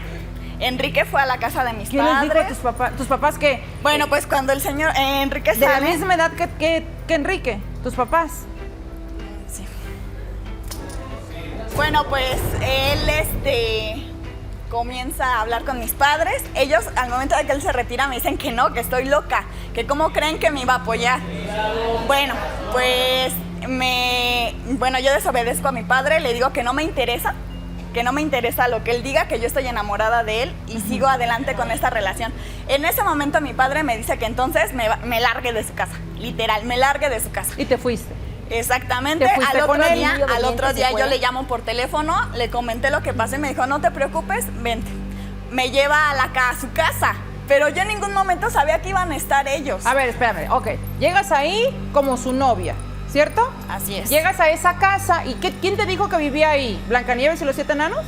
Enrique fue a la casa de mis ¿Qué padres. les dijo a tus papás? ¿Tus papás qué? Bueno, pues cuando el señor Enrique De la sale... misma edad que Enrique, tus papás. Sí. Bueno, pues él comienza a hablar con mis padres. Ellos, al momento de que él se retira, me dicen que no, que estoy loca, que cómo creen que me iba a apoyar. Bueno, pues yo desobedezco a mi padre, le digo que no me interesa lo que él diga, que yo estoy enamorada de él y sigo adelante con esta relación. En ese momento mi padre me dice que entonces me largue de su casa, literal, me largue de su casa. Y te fuiste. Exactamente, ¿Te fuiste con él? al otro día yo le llamo por teléfono, le comenté lo que pasó y me dijo, no te preocupes, vente. Me lleva a su casa, pero yo en ningún momento sabía que iban a estar ellos. A ver, espérame, ok. Llegas ahí como su novia, ¿cierto? Así es. Llegas a esa casa y ¿quién te dijo que vivía ahí? ¿Blancanieves y los 7 enanos?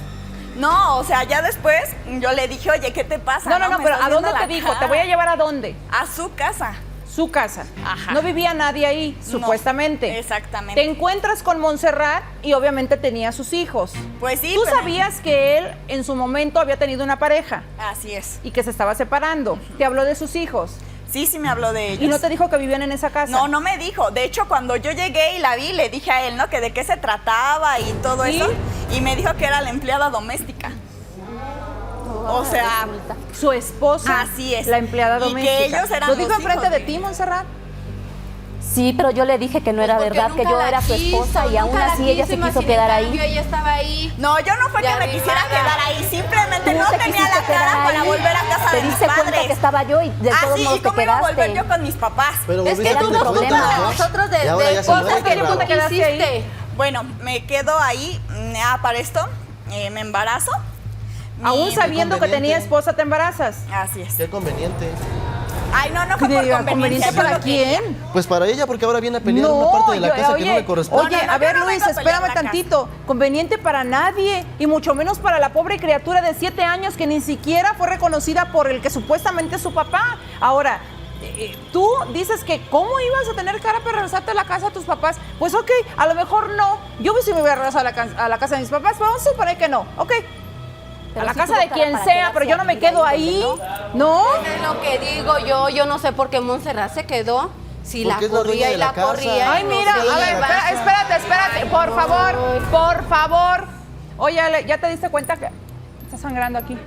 No, o sea, ya después yo le dije, oye, ¿qué te pasa? No, Me pero estás ¿a dónde viendo te la dijo? cara. ¿Te voy a llevar a dónde? A su casa. Su casa. Ajá. No vivía nadie ahí, supuestamente. Exactamente. Te encuentras con Montserrat y obviamente tenía sus hijos. Pues sí. Tú pero- sabías que él en su momento había tenido una pareja Así es. y que se estaba separando. Te habló de sus hijos Sí, me habló de ellos. y no te dijo que vivían en esa casa. No me dijo. De hecho, cuando yo llegué y la vi, le dije a él, ¿no? Que de qué se trataba y todo ¿Sí? eso. Y me dijo que era la empleada doméstica. O sea, Su esposa, Así es. la empleada Y que doméstica. ellos eran ¿Lo dijo los enfrente hijos de de- ti, Montserrat? Sí, pero yo le dije que no era Porque verdad, que nunca yo la era su quiso, esposa y aún nunca la así ella se quiso, quiso sin quedar cambio, ahí. Ella estaba ahí. No, yo no fue Ya que me quisiera arrimada. quedar ahí, simplemente Tú no te tenía quisiste la cara quedar para ahí, volver a casa te de mis diste cuenta padres. que estaba yo y de todos sí, modos ¿y te cómo iba a volver quedaste. yo con mis papás? Pero Es que volviste tú con nos tu problema. cuentas a papá. nosotros Y ahora de ya se cosas muere, que claro. nunca quedaste ahí? quisiste. Bueno, me quedo ahí, para esto, me embarazo. Aún Mi- sabiendo que conveniente. tenía esposa, te embarazas. Así es. Qué conveniente. Ay, no fue por ¿Conveniente conveniencia. yo para lo quería. quién? Pues para ella, porque ahora viene a pelear una parte de la casa que no le corresponde. Oye, No, a yo ver, no Luis, vengo a pelear espérame la casa. tantito. Conveniente para nadie, y mucho menos para la pobre criatura de 7 años que ni siquiera fue reconocida por el que supuestamente es su papá. Ahora, tú dices que ¿cómo ibas a tener cara para regresarte a la casa de tus papás? Pues ok, a lo mejor no. Yo si me voy a regresar a la casa de mis papás, pero vamos a suponer que no. Ok. Pero A la sí casa tuvo de cara quien para sea, quedarse pero yo no a me vivir quedo ahí ahí. donde ¿No? Es lo que digo yo no sé por qué Montserrat se quedó. Si la Porque es la dueña corría de y la la casa. corría. Ay, y mira, no se a ver, iba. espérate, por favor. Oye, Ale, ¿ya te diste cuenta que está sangrando aquí?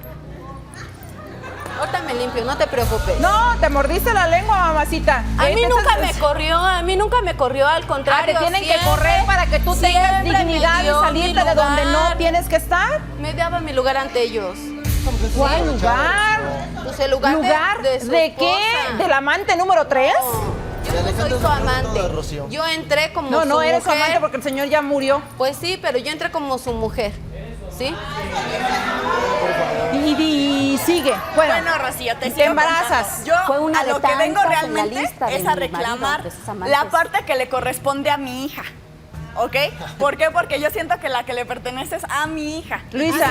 Ahorita me limpio, no te preocupes. No, te mordiste la lengua, mamacita. A mí Te nunca estás- me corrió, al Ah, contrario. te tienen que siempre- correr para que tú tengas siempre me dignidad y dio salirte mi de donde no lugar. tienes que estar. Me daba mi lugar ante ellos. ¿Cuál lugar? Pues el lugar, ¿Lugar de su de qué? esposa. ¿Del amante número 3? Yo no soy Alejandra su nos preguntó amante. a Rocío. Yo entré como No, su no eres su mujer. amante porque el señor ya murió. Pues sí, pero yo entré como su mujer. ¿Sí? Y sigue. Bueno, Bueno, Rocío, te te sigo embarazas. contando. Yo Fue una a lo de que vengo tantas en la realmente lista de es a mi marido, reclamar de sus amantes. la parte que le corresponde a mi hija. ¿Ok? ¿Por qué? Porque yo siento que la que le pertenece es a mi hija. Luisa,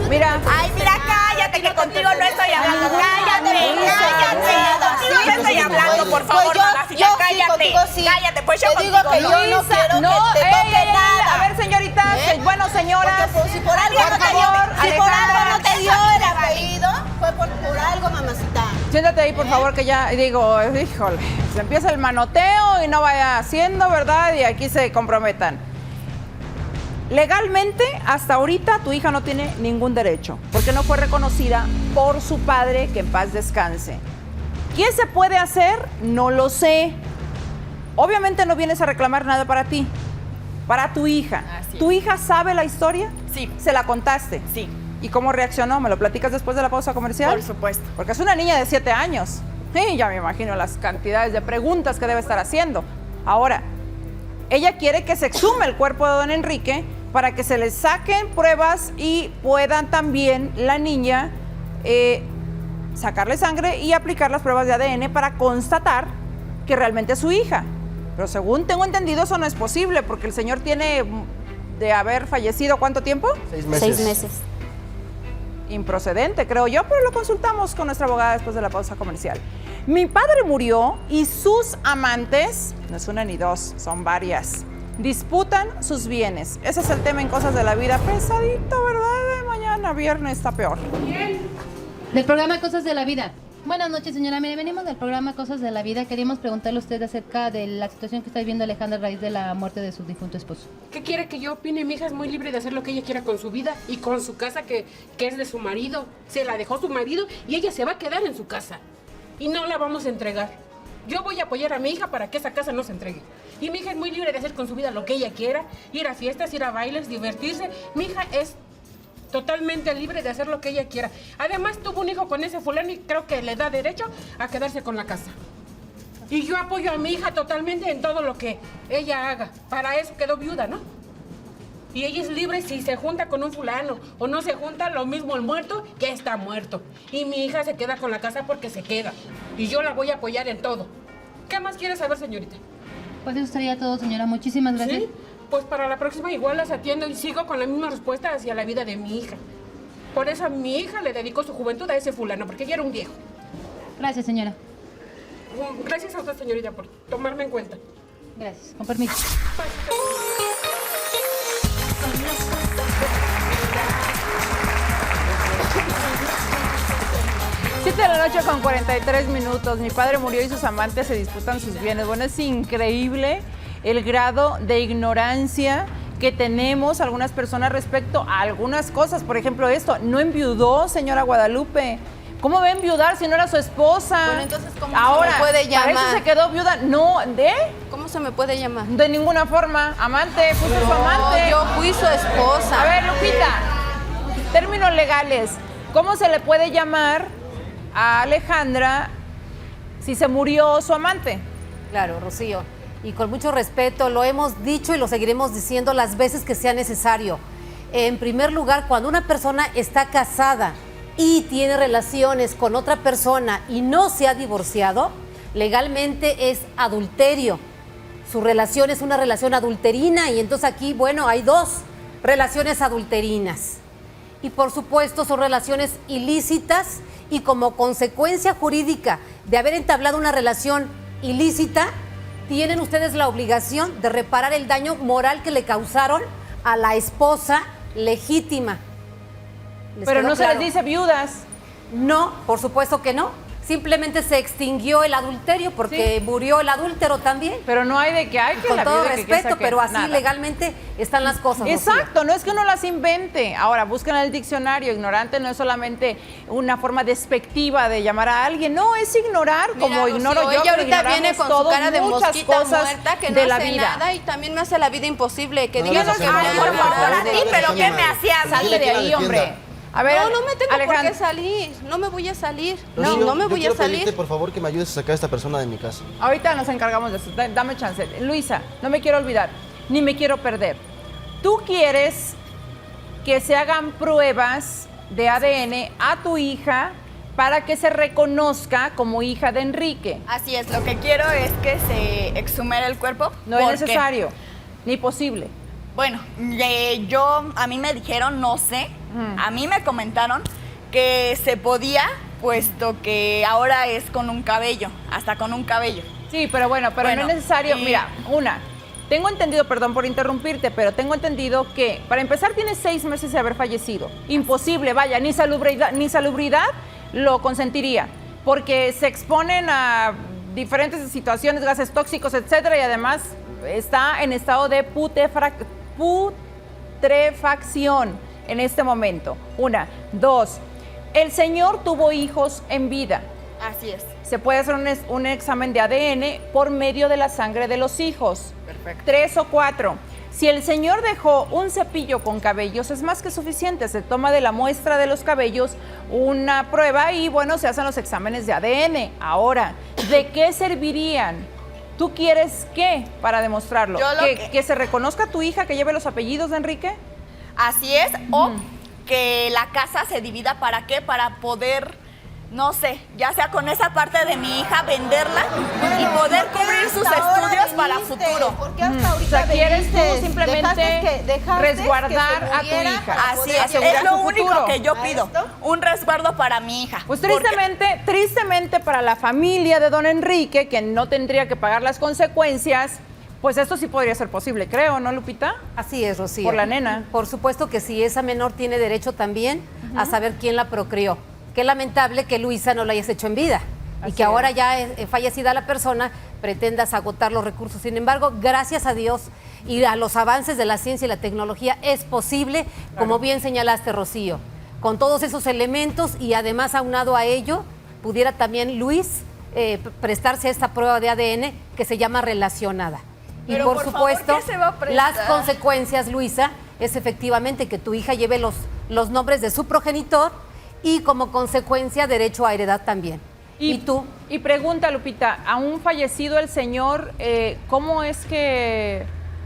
mira. Ay, mira, cállate, que contigo no estoy hablando. Cállate, cállate. Contigo no estoy hablando, por favor, mamacita, cállate. Cállate, pues yo contigo no. Luisa, no, a ver, señorita, bueno, señoras, Si por algo por no te dio, favor, si por algo Alejandra, no te dio el apellido, fue por algo, mamacita. siéntate ahí, por favor, que ya, digo, híjole, se empieza el manoteo y no vaya haciendo, ¿verdad? Y aquí se comprometan. Legalmente, hasta ahorita, tu hija no tiene ningún derecho, porque no fue reconocida por su padre, que en paz descanse. ¿Qué se puede hacer? No lo sé. obviamente no vienes a reclamar nada para ti, para tu hija. Así es. ¿Tu hija sabe la historia? Sí. ¿Se la contaste? Sí, ¿Y cómo reaccionó? ¿Me lo platicas después de la pausa comercial? por supuesto. Porque es una niña de 7 años. Sí, ya me imagino las cantidades de preguntas que debe estar haciendo. Ahora, ella quiere que se exhume el cuerpo de don Enrique para que se le saquen pruebas y puedan también la niña sacarle sangre y aplicar las pruebas de ADN para constatar que realmente es su hija. Pero según tengo entendido, eso no es posible porque el señor tiene de haber fallecido ¿cuánto tiempo? 6 meses. 6 meses. Improcedente, creo yo, pero lo consultamos con nuestra abogada después de la pausa comercial. Mi padre murió y sus amantes, no es una ni dos, son varias, disputan sus bienes. Ese es el tema en Cosas de la Vida. Pesadito, ¿verdad? De mañana, viernes, está peor. Del programa Cosas de la Vida. Buenas noches, señora. Mire, venimos del programa Cosas de la Vida. Queríamos preguntarle a usted acerca de la situación que está viviendo Alejandra a raíz de la muerte de su difunto esposo. ¿Qué quiere que yo opine? Mi hija es muy libre de hacer lo que ella quiera con su vida y con su casa que es de su marido. Se la dejó su marido y ella se va a quedar en su casa. Y no la vamos a entregar. Yo voy a apoyar a mi hija para que esa casa no se entregue. Y mi hija es muy libre de hacer con su vida lo que ella quiera. Ir a fiestas, ir a bailes, divertirse. Mi hija es totalmente libre de hacer lo que ella quiera. Además, tuvo un hijo con ese fulano y creo que le da derecho a quedarse con la casa. Y yo apoyo a mi hija totalmente en todo lo que ella haga. Para eso quedó viuda, ¿no? Y ella es libre si se junta con un fulano o no se junta, lo mismo el muerto que está muerto. Y mi hija se queda con la casa porque se queda. Y yo la voy a apoyar en todo. ¿Qué más quiere saber, señorita? Pues eso sería todo, señora. Muchísimas gracias. ¿Sí? Pues para la próxima igual las atiendo y sigo con la misma respuesta hacia la vida de mi hija. Por eso a mi hija le dedicó su juventud a ese fulano, porque ella era un viejo. Gracias, señora. Gracias a usted, señorita, por tomarme en cuenta. Gracias. Con permiso. 7 de la noche con 43 minutos. Mi padre murió y sus amantes se disputan sus bienes. Bueno, es increíble el grado de ignorancia que tenemos algunas personas respecto a algunas cosas. Por ejemplo, esto, no enviudó, señora Guadalupe. ¿Cómo va a enviudar si no era su esposa? Bueno, entonces, ¿cómo ahora, se me puede llamar? Para eso se quedó viuda. No, ¿Cómo se me puede llamar? de ninguna forma. Amante, fuiste su amante. Yo fui su esposa. A ver, Lupita, términos legales. ¿Cómo se le puede llamar a Alejandra si se murió su amante? Claro, Rocío. Y con mucho respeto, lo hemos dicho y lo seguiremos diciendo las veces que sea necesario. En primer lugar, cuando una persona está casada y tiene relaciones con otra persona y no se ha divorciado, legalmente es adulterio. Su relación es una relación adulterina y entonces aquí, bueno, hay 2 relaciones adulterinas. Y por supuesto son relaciones ilícitas y como consecuencia jurídica de haber entablado una relación ilícita, tienen ustedes la obligación de reparar el daño moral que le causaron a la esposa legítima. Pero quedó no se claro? les dice viudas. No, por supuesto que no. Simplemente se extinguió el adulterio porque murió el adúltero también. Pero no hay de que hay que Con la todo viuda que respeto, saque pero así nada. legalmente están las cosas. Rocío. Exacto, no es que uno las invente. Ahora, busquen en el diccionario. Ignorante no es solamente una forma despectiva de llamar a alguien. No, es ignorar, como Mira, ignoro Rocío, yo. ella pero ahorita viene ignoramos con todos su cara de muchas mosquita cosas muerta que no de la hace vida. nada y también me hace la vida imposible. Que No, diga no lo que se voy hace a nada. Ay, por favor, a ti, pero ¿qué me Salte hacía a mí? Salte de ahí, hombre. A ver, no me tengo por Alejandra. qué salir. No me voy a salir. Rocío, No me yo voy a quiero salir. pedirte, por favor, que me ayudes a sacar a esta persona de mi casa. Ahorita nos encargamos de eso. Dame chance. Luisa, no me quiero olvidar, ni me quiero perder. Tú quieres que se hagan pruebas de ADN a tu hija para que se reconozca como hija de Enrique. Así es, lo que quiero es que se exhumere el cuerpo. No es porque, necesario, ni posible. Bueno, a mí me dijeron, no sé, a mí me comentaron que se podía, puesto que ahora es con un cabello, hasta con un cabello. Sí, pero bueno, no es necesario. y- Mira, tengo entendido, perdón por interrumpirte, pero tengo entendido que para empezar tienes 6 meses de haber fallecido. Imposible, vaya, ni salubridad lo consentiría, porque se exponen a diferentes situaciones, gases tóxicos, etcétera, y además está en estado de putrefacción en este momento. 1, 2, el señor tuvo hijos en vida. Así es. se puede hacer un examen de ADN por medio de la sangre de los hijos. Perfecto. 3 o 4. Si el señor dejó un cepillo con cabellos, es más que suficiente. Se toma de la muestra de los cabellos una prueba y, bueno, se hacen los exámenes de ADN. Ahora, ¿de qué servirían? ¿Tú quieres qué para demostrarlo? Yo lo ¿Que se reconozca a tu hija que lleve los apellidos de Enrique? Así es, o que la casa se divida, ¿para qué? Para poder, no sé, ya sea con esa parte de mi hija, venderla y poder cubrir sus estudios para futuro. ¿Por qué hasta O ahorita sea, ¿quieres tú viniste? simplemente Dejaste resguardar que se a tu muriera hija? para Así poder es asegurar lo su único futuro. que yo ¿A pido, esto? un resguardo para mi hija. Pues Porque- tristemente para la familia de don Enrique, que no tendría que pagar las consecuencias, pues esto sí podría ser posible, creo, ¿no, Lupita? Así es, Rocío. Por la nena. Por supuesto que sí, esa menor tiene derecho también a saber quién la procreó. Qué lamentable que Luisa no la hayas hecho en vida y Así que ahora es. ya fallecida la persona pretendas agotar los recursos. Sin embargo, gracias a Dios y a los avances de la ciencia y la tecnología es posible, como bien señalaste, Rocío, con todos esos elementos y además aunado a ello, pudiera también Luis prestarse a esta prueba de ADN que se llama relacionada. Y Pero, por por favor, supuesto, ¿qué se va a prestar? las consecuencias, Luisa, es efectivamente que tu hija lleve los nombres de su progenitor y como consecuencia derecho a heredad también. Y tú, Y pregunta, Lupita, a un fallecido el señor, ¿cómo es que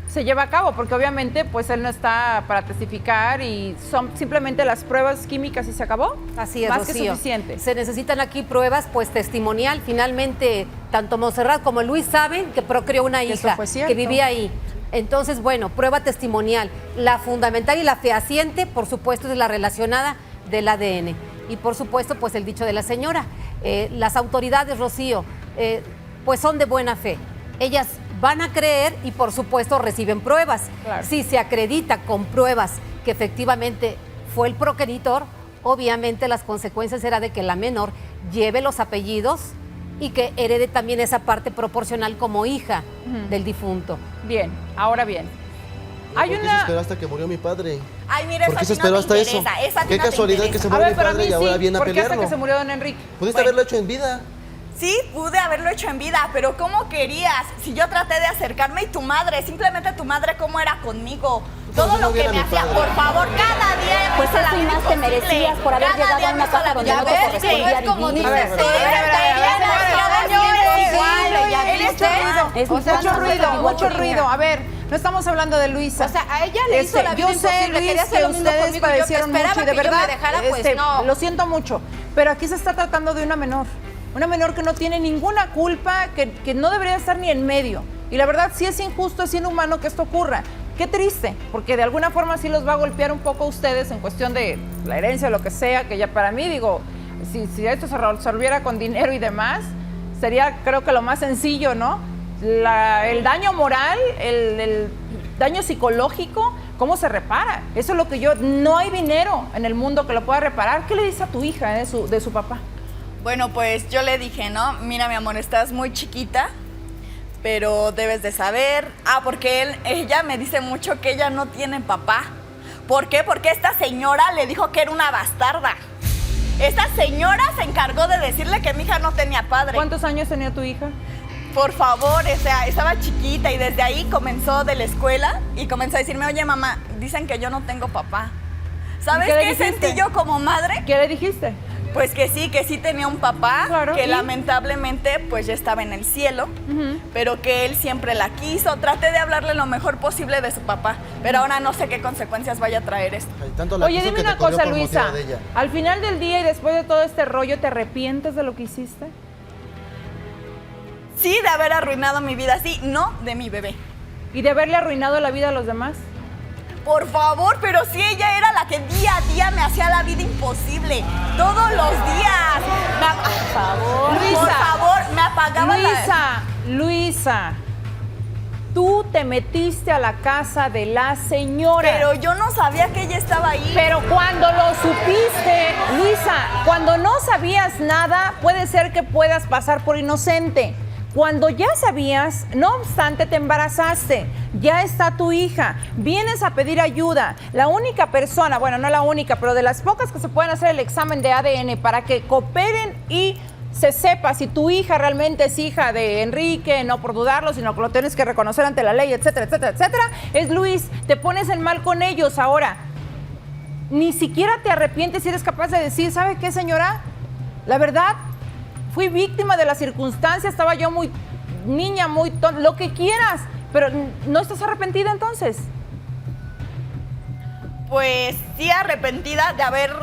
se lleva a cabo? Porque obviamente pues él no está para testificar y son simplemente las pruebas químicas y se acabó. así es, Más que Rocío. suficiente. Se necesitan aquí pruebas, pues testimonial. Finalmente, tanto Montserrat como Luis saben que procreó una Que eso hija fue cierto. que vivía ahí. Entonces, bueno, prueba testimonial. La fundamental y la fehaciente, por supuesto, es la relacionada del ADN. Y por supuesto, pues el dicho de la señora. Las autoridades, Rocío, pues son de buena fe. Ellas van a creer y por supuesto reciben pruebas. Claro. Si se acredita con pruebas que efectivamente fue el progenitor, obviamente las consecuencias será de que la menor lleve los apellidos y que herede también esa parte proporcional como hija del difunto. Bien, ahora bien. Hay ¿Por qué se una... esperó hasta que murió mi padre? Ay, mira, ¿Por esa qué se sí esperó no hasta te eso? interesa, esa a ti Qué no te casualidad que interesa. se A murió ver, mi pero a mí padre y ahora sí, viene a ¿por qué hasta pelearlo. que se murió don Enrique? Pudiste Bueno. haberlo hecho en vida. Sí, pude haberlo hecho en vida, pero ¿cómo querías? Si yo traté de acercarme y tu madre, simplemente tu madre, ¿cómo era conmigo? Todo Pues no lo que viera me mi hacía, padre. por favor, cada día me Pues hizo la eso y vida más te imposible. merecías por haber Cada llegado día a una me hizo la casa donde vida no te imposible. correspondía como vivir. dices, A ver, mucho ruido. A ver, no estamos hablando de Luisa. O sea, a ella le hizo la vida yo sé, imposible, Luis, quería hacer que lo mismo ustedes conmigo, yo que padecieron esperaba mucho y de que yo me verdad, dejara, pues, no. lo siento mucho, pero aquí se está tratando de una menor que no tiene ninguna culpa, que no debería estar ni en medio. Y la verdad sí es injusto, es inhumano que esto ocurra. Qué triste, porque de alguna forma sí los va a golpear un poco a ustedes en cuestión de la herencia o lo que sea, que ya para mí, digo, si esto se resolviera con dinero y demás, sería creo que lo más sencillo, ¿no? El daño moral, el daño psicológico, ¿cómo se repara? Eso es lo que no hay dinero en el mundo que lo pueda reparar. ¿Qué le dice a tu hija de su papá? Bueno, pues yo le dije, ¿no? Mira, mi amor, estás muy chiquita, pero debes de saber. Porque ella me dice mucho que ella no tiene papá. ¿Por qué? Porque esta señora le dijo que era una bastarda. Esta señora se encargó de decirle que mi hija no tenía padre. ¿Cuántos años tenía tu hija? Por favor, o sea, estaba chiquita y desde ahí comenzó de la escuela y comenzó a decirme, oye, mamá, dicen que yo no tengo papá. ¿Sabes ¿Y qué le qué dijiste? sentí yo como madre? ¿Qué le dijiste? Pues que sí tenía un papá, Claro, que ¿y? lamentablemente pues ya estaba en el cielo, pero que él siempre la quiso. Traté de hablarle lo mejor posible de su papá, pero ahora no sé qué consecuencias vaya a traer esto. Ay, tanto la Oye, quiso dime que te una corrió cosa, por Luisa. motivo de ella. Al final del día y después de todo este rollo, ¿te arrepientes de lo que hiciste? Sí, de haber arruinado mi vida, sí, no de mi bebé. ¿Y de haberle arruinado la vida a los demás? Por favor, pero si ella era la que día a día me hacía la vida imposible. Todos los días. Por favor. Luisa. Por favor, me apagaba la... Luisa, tú te metiste a la casa de la señora. Pero yo no sabía que ella estaba ahí. Pero cuando lo supiste, Luisa, cuando no sabías nada, puede ser que puedas pasar por inocente. Cuando ya sabías, no obstante, te embarazaste, ya está tu hija, vienes a pedir ayuda. La única persona, bueno, no la única, pero de las pocas que se pueden hacer el examen de ADN para que cooperen y se sepa si tu hija realmente es hija de Enrique, no por dudarlo, sino que lo tienes que reconocer ante la ley, etcétera, etcétera, etcétera, es Luis. Te pones en mal con ellos ahora. Ni siquiera te arrepientes si eres capaz de decir, ¿sabe qué, señora? La verdad, fui víctima de las circunstancias, estaba yo muy niña, muy tonta, lo que quieras, pero ¿no estás arrepentida entonces? Pues sí, arrepentida de haber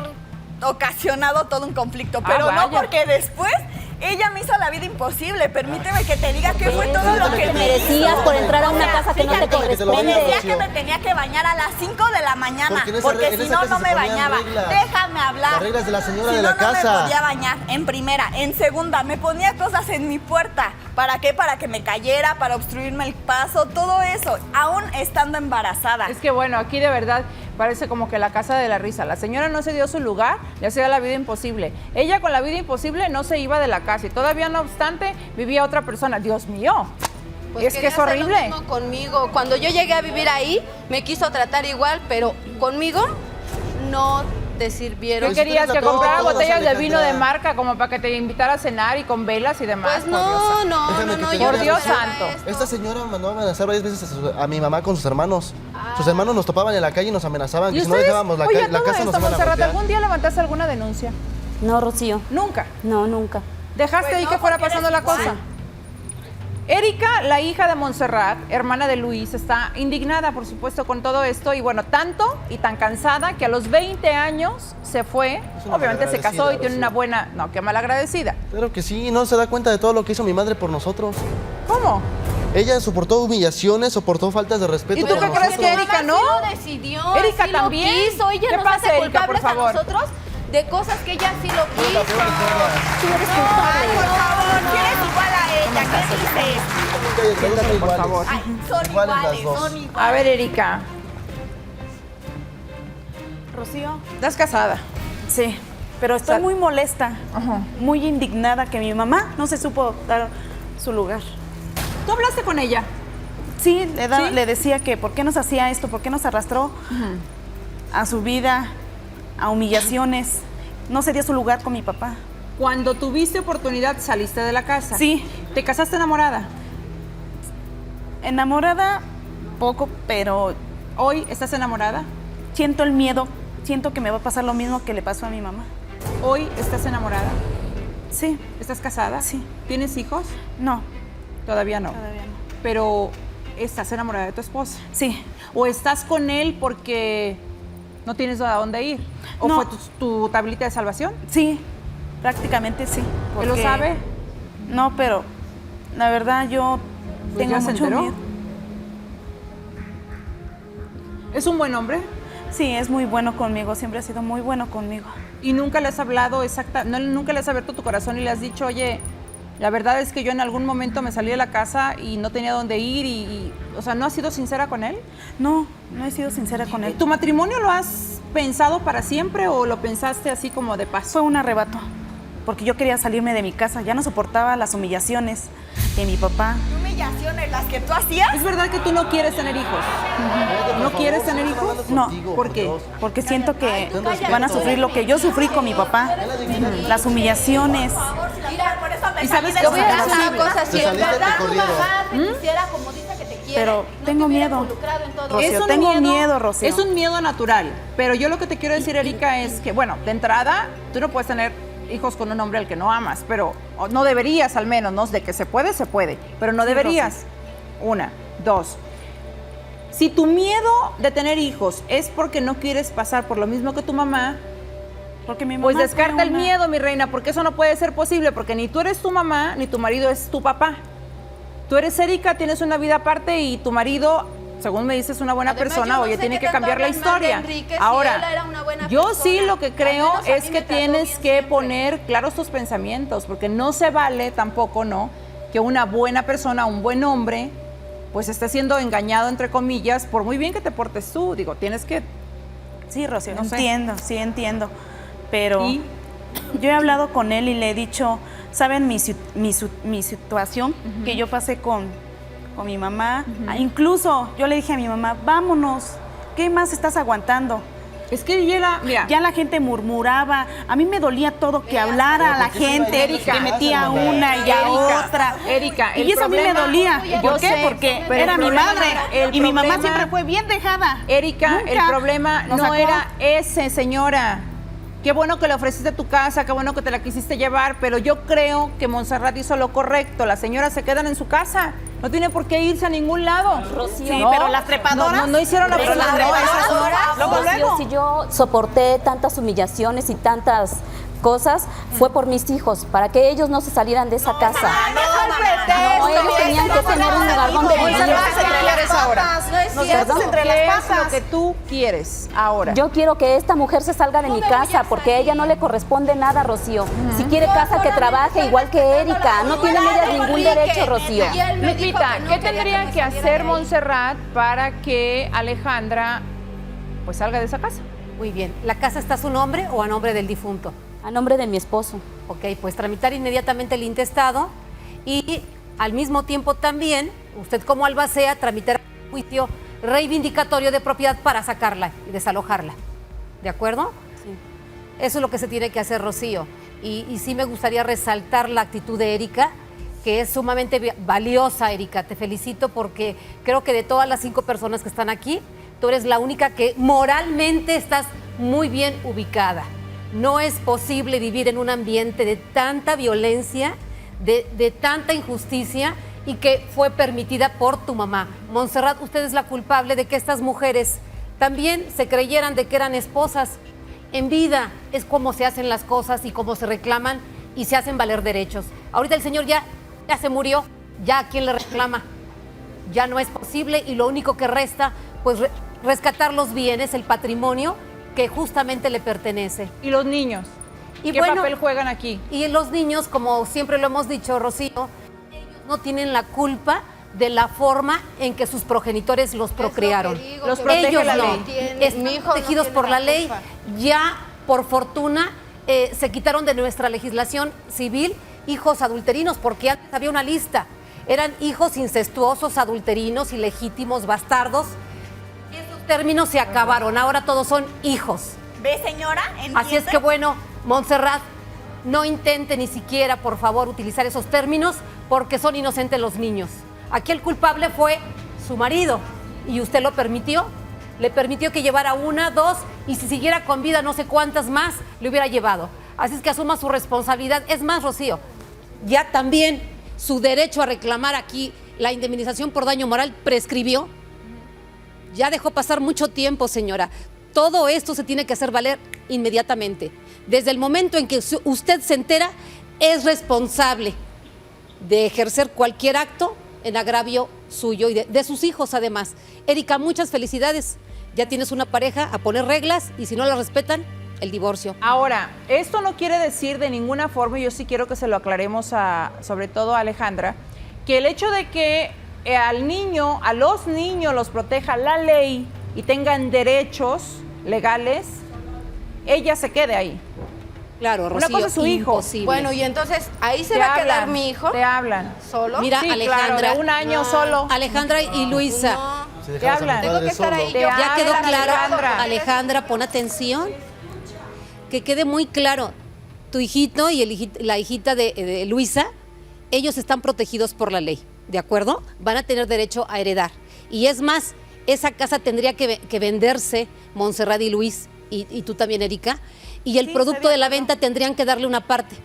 ocasionado todo un conflicto, pero no vaya. porque después ella me hizo la vida imposible. Permíteme que te diga qué fue todo lo que me merecías por entrar a una casa que no te fíjate, corresponde. me decía que me tenía que bañar a las 5 de la mañana, Porque en esa porque en si esa no, casa no se me ponían bañaba. reglas. Déjame hablar. Las reglas de la señora Si de no, la no me casa. podía bañar, en primera. En segunda, me ponía cosas en mi puerta. ¿Para qué? Para que me cayera, para obstruirme el paso, todo eso, aún estando embarazada. Es que bueno, aquí de verdad parece como que la casa de la risa. La señora no se dio su lugar, le hacía la vida imposible. Ella con la vida imposible no se iba de la casa y todavía no obstante vivía otra persona. Dios mío, Pues es que quería es hacer lo horrible. mismo conmigo. Cuando yo llegué a vivir ahí, me quiso tratar igual, pero conmigo no te sirvieron. ¿Qué querías? ¿Que comprara todos, botellas de vino de Alejandra. marca como para que te invitara a cenar y con velas y demás? Pues Por Dios no, santo. no, Déjame no, que no, te yo Por no Dios esperaba santo. esto. Esta señora mandó a amenazar varias veces a mi mamá con sus hermanos. Sus hermanos nos topaban en la calle y nos amenazaban ¿Y que si no ustedes? dejábamos la, Oye, la todo casa nos esto, iban a Montserrat, golpear. ¿algún día levantaste alguna denuncia? No, Rocío. Nunca. No, nunca. ¿Dejaste Pues ahí no, que fuera porque pasando la eres igual. cosa? Erika, la hija de Montserrat, hermana de Luis, está indignada, por supuesto, con todo esto. Y bueno, tanto y tan cansada que a los 20 años se fue. Es una Obviamente se casó y malagradecida, tiene una Rocío. buena... No, qué malagradecida. Claro que sí, no se da cuenta de todo lo que hizo mi madre por nosotros. ¿Cómo? Ella soportó humillaciones, soportó faltas de respeto ¿Y tú por qué crees nosotros. que Erika no? Sí lo decidió, Erika sí lo también. quiso. Ella ¿Qué nos pasa, hace Erika, por culpables a favor? nosotros de cosas que ella sí lo quiso. Tú eres culpable. Por favor, ¿quieres igual a ella? ¿Qué dices? Siéntate, por favor. Ay, son Iguales las iguales, dos. son iguales. A ver, Erika, Rocío, estás casada. sí, pero estoy Sal- muy molesta, Ajá. muy indignada que mi mamá no se supo dar su lugar. ¿Tú hablaste con ella? Sí, ¿Sí? le decía que por qué nos hacía esto, por qué nos arrastró a su vida, a humillaciones. No se dio su lugar con mi papá. Cuando tuviste oportunidad, saliste de la casa. Sí. ¿Te casaste enamorada? Enamorada, poco, pero ¿Hoy estás enamorada? siento el miedo, siento que me va a pasar lo mismo que le pasó a mi mamá. ¿Hoy estás enamorada? Sí, ¿Estás casada? Sí. ¿Tienes hijos? no, Todavía no. todavía no. Pero estás enamorada de tu esposa. Sí, ¿O estás con él porque no tienes a dónde ir? ¿O No. fue tu tablita de salvación? sí, prácticamente sí. ¿Él lo porque- sabe? No, pero la verdad yo Pues tengo ya se mucho enteró. miedo. ¿Es un buen hombre? Sí, es muy bueno conmigo, siempre ha sido muy bueno conmigo. ¿Y nunca le has hablado nunca le has abierto tu corazón y le has dicho, oye, la verdad es que yo en algún momento me salí de la casa y no tenía dónde ir o sea, ¿no has sido sincera con él? No, no he sido sincera con él. ¿Tu matrimonio lo has pensado para siempre o lo pensaste así como de paso? Fue un arrebato, porque yo quería salirme de mi casa, ya no soportaba las humillaciones de mi papá. ¿Qué humillaciones las que tú hacías? ¿Es verdad que tú no quieres tener hijos? ¿No quieres tener hijos? No, ¿Por qué? porque siento que van a sufrir lo que yo sufrí con mi papá, las humillaciones. Mira, por eso me ¿Y sabes salí de qué tu voy a casa. decir Una cosa, si en saliste verdad tu corriendo. mamá te quisiera como dice que te quiere, Pero no te tengo hubiera miedo. involucrado en todo Rocío, esto. tengo miedo, Rocío. Es un miedo natural, pero yo lo que te quiero decir, Erika, es que, bueno, de entrada, tú no puedes tener hijos con un hombre al que no amas, pero o no deberías al menos, ¿no? De que se puede, pero no Sí, deberías. Una, dos. Si tu miedo de tener hijos es porque no quieres pasar por lo mismo que tu mamá, Porque mi mamá pues fue descarta el una- miedo, mi reina, porque eso no puede ser posible, porque ni tú eres tu mamá, ni tu marido es tu papá. Tú eres Erika, tienes una vida aparte y tu marido, según me dices, es una buena Además, persona, yo no oye, sé tiene qué que tanto cambiar la hablan mal de historia. Enrique, si Ahora, él era una buena yo persona. sí lo que creo Al menos a es mí que me trató tienes bien que siempre. poner claros tus pensamientos, porque no se vale tampoco, ¿no? Que una buena persona, un buen hombre, pues esté siendo engañado, entre comillas, por muy bien que te portes tú. Digo, tienes que... Sí, Rocío, No sé. entiendo, sí entiendo. Pero ¿Y? yo he hablado con él y le he dicho, ¿saben mi situación que yo pasé con mi mamá? Incluso yo le dije a mi mamá, vámonos, ¿qué más estás aguantando? Es que ella, mira, Ya la gente murmuraba, a mí me dolía todo que hablara a la gente, Erika, que metía una y a Erika, otra. Erika, el y eso a mí me problema- dolía. yo ¿Por qué? sé, Porque pero el era mi problema- madre el y mi mamá problema- siempre fue bien dejada. Erika, el Nunca problema nos no sacó. era ese, señora. Qué bueno que le ofreciste tu casa, qué bueno que te la quisiste llevar, pero yo creo que Montserrat hizo lo correcto. Las señoras se quedan en su casa, no tiene por qué irse a ningún lado. Sí, No, pero las trepadoras. No hicieron lo Pero que las trepadoras. Luego, luego. Si yo soporté tantas humillaciones y tantas cosas, fue por mis hijos, para que ellos no se salieran de esa casa. No, ellos tenían que tener un lugar donde vivir. ¿Qué quieres ahora? Perdón. entre las ¿Qué es patas. lo que tú quieres ahora? Yo quiero que esta mujer se salga de mi casa porque a ella no le corresponde nada, Rocío. Si quiere casa, que trabaje igual que Erika. No tienen ellas ningún derecho, Rocío. Lupita, ¿qué tendría que hacer Montserrat para que Alejandra pues salga de esa casa? Muy bien. ¿La casa está a su nombre o a nombre del difunto? A nombre de mi esposo. Ok, pues tramitar inmediatamente el intestado y al mismo tiempo también, usted como albacea, tramitar un juicio reivindicatorio de propiedad para sacarla y desalojarla. ¿De acuerdo? Sí. Eso es lo que se tiene que hacer, Rocío. Y sí me gustaría resaltar la actitud de Erika, que es sumamente valiosa, Erika. Te felicito porque creo que de todas las 5 personas que están aquí, tú eres la única que moralmente estás muy bien ubicada. No es posible vivir en un ambiente de tanta violencia, de tanta injusticia y que fue permitida por tu mamá. Montserrat, usted es la culpable de que estas mujeres también se creyeran de que eran esposas. En vida es como se hacen las cosas y cómo se reclaman y se hacen valer derechos. Ahorita el señor ya se murió, ya a quién le reclama. Ya no es posible y lo único que resta, pues rescatar los bienes, el patrimonio que justamente le pertenece. ¿Y los niños? Y ¿Qué bueno, papel juegan aquí? Y los niños, como siempre lo hemos dicho, Rocío, ellos no tienen la culpa de la forma en que sus progenitores los procrearon. Los protege Ellos la no, ley. están protegidos por la ley. Ya, por fortuna, se quitaron de nuestra legislación civil hijos adulterinos, porque antes había una lista. Eran hijos incestuosos, adulterinos, ilegítimos, bastardos. Esos términos se acabaron, ahora todos son hijos. ¿Ve, señora? Así es que bueno, Montserrat, no intente ni siquiera, por favor, utilizar esos términos porque son inocentes los niños. Aquí el culpable fue su marido y usted lo permitió. Le permitió que llevara 1, 2 y si siguiera con vida no sé cuántas más le hubiera llevado. Así es que asuma su responsabilidad. Es más, Rocío, ya también su derecho a reclamar aquí la indemnización por daño moral prescribió. Ya dejó pasar mucho tiempo, señora. Todo esto se tiene que hacer valer inmediatamente. Desde el momento en que usted se entera, es responsable de ejercer cualquier acto en agravio suyo y de sus hijos además. Erika, muchas felicidades. Ya tienes una pareja, a poner reglas y si no las respetan, el divorcio. Ahora, esto no quiere decir de ninguna forma, y yo sí quiero que se lo aclaremos sobre todo a Alejandra, que el hecho de que a los niños los proteja la ley y tengan derechos legales, ella se quede ahí. Claro, Rocío, Una cosa es su hijo. imposible. Bueno, y entonces ahí se Te va a quedar hablan, mi hijo Te hablan. solo. Mira, Sí, Alejandra. claro, de 1 año solo. Alejandra y Luisa. Si Te dejabas a mi hablan. padre Tengo que estar solo. ahí. Te Ya quedó hablan, claro, Alejandra. Alejandra, pon atención. Que quede muy claro, tu hijito y la hijita de Luisa, ellos están protegidos por la ley, ¿de acuerdo? Van a tener derecho a heredar. Y es más, esa casa tendría que venderse, Montserrat y Luis, y tú también, Erika, y el producto de la venta tendrían que darle una parte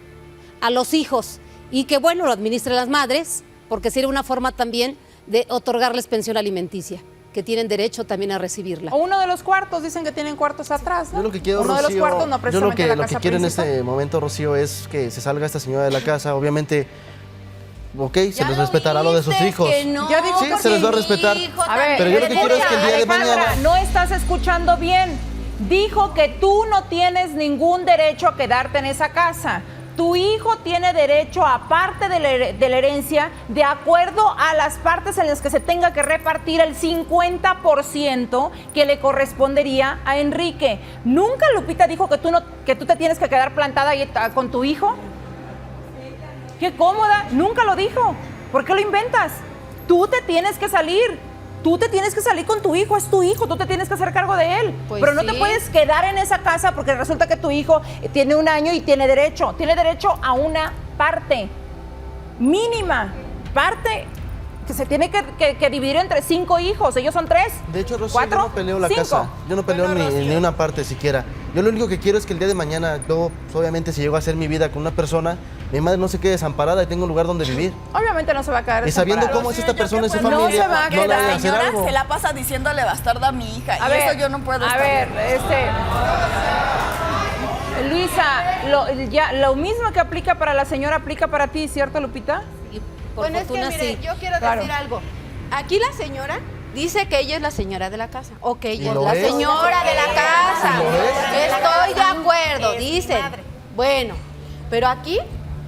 a los hijos y que, bueno, lo administren las madres, porque sería una forma también de otorgarles pensión alimenticia, que tienen derecho también a recibirla. O uno de los cuartos, dicen que tienen cuartos atrás, ¿no? Yo lo que quiero, uno de los Rocío, cuartos, no yo lo precisamente que, la lo que casa quiero en principal. este momento, Rocío, es que se salga esta señora de la casa. Obviamente, ok, se les respetará lo de sus hijos. Ya dijo Sí, que se les va a sí. respetar. A ver, Pero yo lo que quiero es que el día de Alejandra, mañana... no estás escuchando bien. Dijo que tú no tienes ningún derecho a quedarte en esa casa. Tu hijo tiene derecho, aparte de la herencia, de acuerdo a las partes en las que se tenga que repartir el 50% que le correspondería a Enrique. ¿Nunca Lupita dijo que tú te tienes que quedar plantada ahí con tu hijo? ¡Qué cómoda! Nunca lo dijo. ¿Por qué lo inventas? Tú te tienes que salir. Tú te tienes que salir con tu hijo, es tu hijo, tú te tienes que hacer cargo de él. Pues pero no te sí. puedes quedar en esa casa porque resulta que tu hijo tiene 1 año y tiene derecho a una parte mínima, parte que se tiene que dividir entre 5 hijos. Ellos son 3. De hecho, Rocío, 4, yo no peleo la 5. casa. Yo no peleo ni una parte siquiera. Yo lo único que quiero es que el día de mañana, yo, pues, obviamente, si llego a hacer mi vida con una persona, mi madre no se quede desamparada y tenga un lugar donde vivir. Obviamente no se va a quedar Y sabiendo desamparado. cómo es esta persona en su No familia, se va a no le quedar. vayan a hacer señora algo. se la pasa diciéndole bastarda a mi hija. A y ver, eso yo no puedo a estar ver, bien. Luisa, lo mismo que aplica para la señora aplica para ti, ¿cierto, Lupita? Y por Bueno, es que fortuna mire, sí. yo quiero Claro. decir algo. Aquí la señora dice que ella es la señora de la casa. Ok, ¿Y ella es lo la es? señora de la casa. ¿Y lo es? Estoy de acuerdo, Es dicen. madre. Bueno, pero aquí,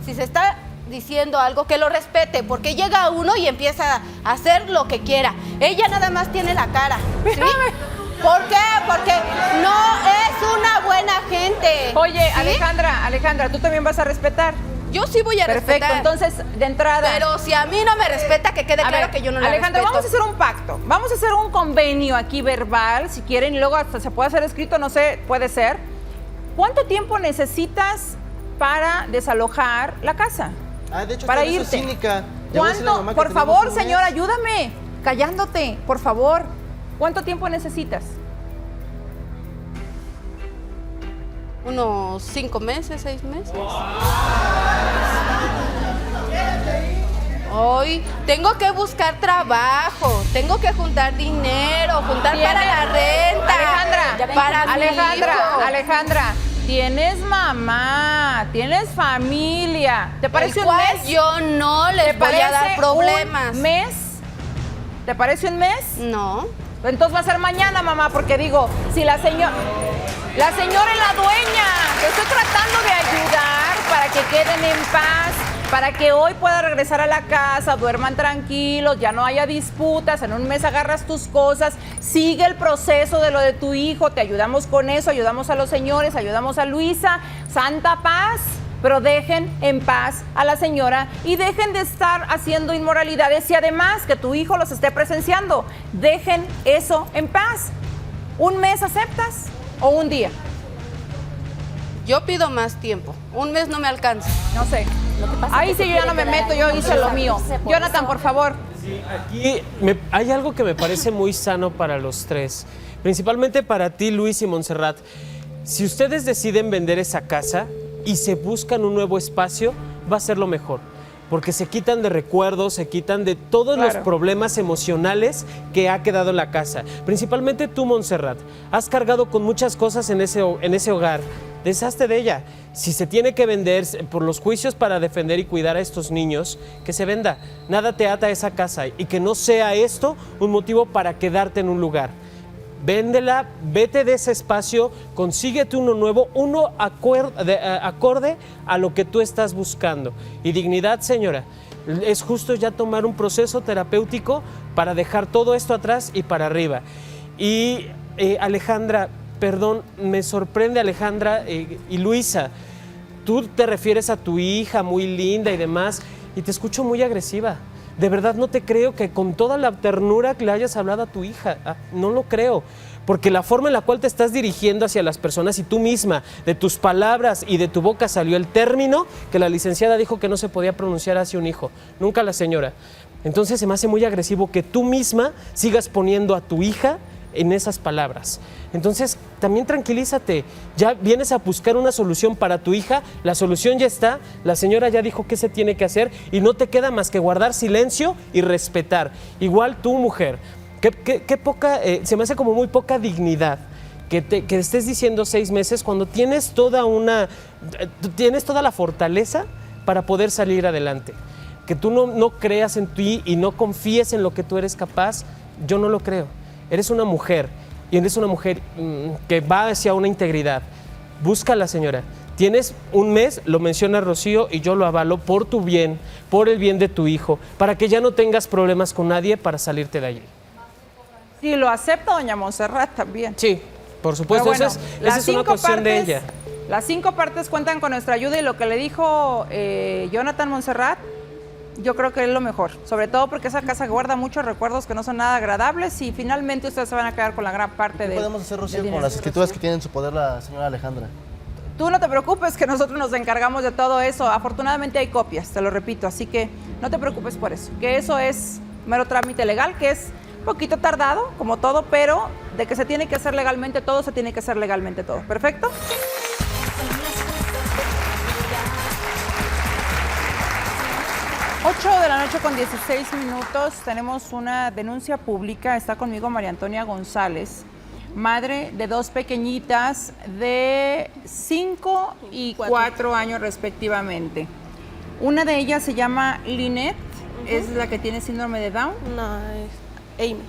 si se está diciendo algo, que lo respete, porque llega uno y empieza a hacer lo que quiera. Ella nada más tiene la cara. ¿Sí? ¿Por qué? Porque no es una buena gente. Oye, ¿sí? Alejandra, tú también vas a respetar. Yo sí voy a Perfecto, respetar. entonces, de entrada. Pero si a mí no me respeta, que quede A claro ver, que yo no la Alejandra, respeto. vamos a hacer un pacto. Vamos a hacer un convenio aquí verbal, si quieren, y luego hasta se puede hacer escrito, no sé, puede ser. ¿Cuánto tiempo necesitas para desalojar la casa? De hecho, para con eso irte. es cínica. Le voy a decir a la ¿Cuánto? mamá que Por tenemos favor, un mes. señora, ayúdame. Callándote, por favor. ¿Cuánto tiempo necesitas? Unos 5 meses, 6 meses. Hoy tengo que buscar trabajo, tengo que juntar dinero, juntar para la renta. Para mi hijo. Alejandra, tienes mamá, tienes familia. ¿Te parece El un cual mes? yo no les voy a dar problemas. ¿Un mes? ¿Te parece un mes? No. Entonces va a ser mañana, mamá, porque digo, si la señora es la dueña, te estoy tratando de ayudar para que queden en paz, para que hoy pueda regresar a la casa, duerman tranquilos, ya no haya disputas, en un mes agarras tus cosas, sigue el proceso de lo de tu hijo, te ayudamos con eso, ayudamos a los señores, ayudamos a Luisa, santa paz. Pero dejen en paz a la señora y dejen de estar haciendo inmoralidades y además que tu hijo los esté presenciando. Dejen eso en paz. ¿Un mes aceptas o un día? Yo pido más tiempo. Un mes no me alcanza. No sé. Ahí sí yo ya no me meto, yo hice lo mío. Jonathan, por favor. Aquí hay algo que me parece muy sano para los tres, principalmente para ti, Luis y Montserrat. Si ustedes deciden vender esa casa y se buscan un nuevo espacio, va a ser lo mejor. Porque se quitan de recuerdos, se quitan de todos los problemas emocionales que ha quedado en la casa. Principalmente tú, Montserrat. Has cargado con muchas cosas en ese hogar. Deshazte de ella. Si se tiene que vender por los juicios para defender y cuidar a estos niños, que se venda. Nada te ata a esa casa y que no sea esto un motivo para quedarte en un lugar. Véndela, vete de ese espacio, consíguete uno nuevo, uno acorde a lo que tú estás buscando. Y dignidad, señora, es justo ya tomar un proceso terapéutico para dejar todo esto atrás y para arriba. Y Alejandra, perdón, me sorprende Alejandra y Luisa, tú te refieres a tu hija muy linda y demás, y te escucho muy agresiva. De verdad no te creo que con toda la ternura que le hayas hablado a tu hija. No lo creo. Porque la forma en la cual te estás dirigiendo hacia las personas y tú misma, de tus palabras y de tu boca salió el término que la licenciada dijo que no se podía pronunciar hacia un hijo. Nunca la señora. Entonces se me hace muy agresivo que tú misma sigas poniendo a tu hija en esas palabras. Entonces, también tranquilízate. Ya vienes a buscar una solución para tu hija, la solución ya está, la señora ya dijo qué se tiene que hacer y no te queda más que guardar silencio y respetar. Igual tú, mujer, qué poca, se me hace como muy poca dignidad que estés diciendo 6 meses cuando tienes toda la fortaleza para poder salir adelante. Que tú no creas en ti y no confíes en lo que tú eres capaz, yo no lo creo. Eres una mujer y eres una mujer que va hacia una integridad. Búscala, señora. Tienes un mes, lo menciona Rocío y yo lo avalo por tu bien, por el bien de tu hijo, para que ya no tengas problemas con nadie para salirte de allí. Sí, lo acepta doña Montserrat también. Sí, por supuesto, Pero bueno, esa es una cuestión de ella. Las 5 partes cuentan con nuestra ayuda y lo que le dijo Jonathan Montserrat, Yo creo que es lo mejor, sobre todo porque esa casa guarda muchos recuerdos que no son nada agradables y finalmente ustedes se van a quedar con la gran parte ¿Qué de... podemos hacer, Rocío, del con dinero? las escrituras que tiene en su poder la señora Alejandra? Tú no te preocupes que nosotros nos encargamos de todo eso. Afortunadamente hay copias, te lo repito, así que no te preocupes por eso. Que eso es mero trámite legal, que es un poquito tardado, como todo, pero de que se tiene que hacer legalmente todo, se tiene que hacer legalmente todo. ¿Perfecto? Ocho de la noche con 16 minutos, tenemos una denuncia pública. Está conmigo María Antonia González, madre de dos pequeñitas de 5 y 4 años respectivamente. Una de ellas se llama Lynette, es la que tiene síndrome de Down. No, es Amy.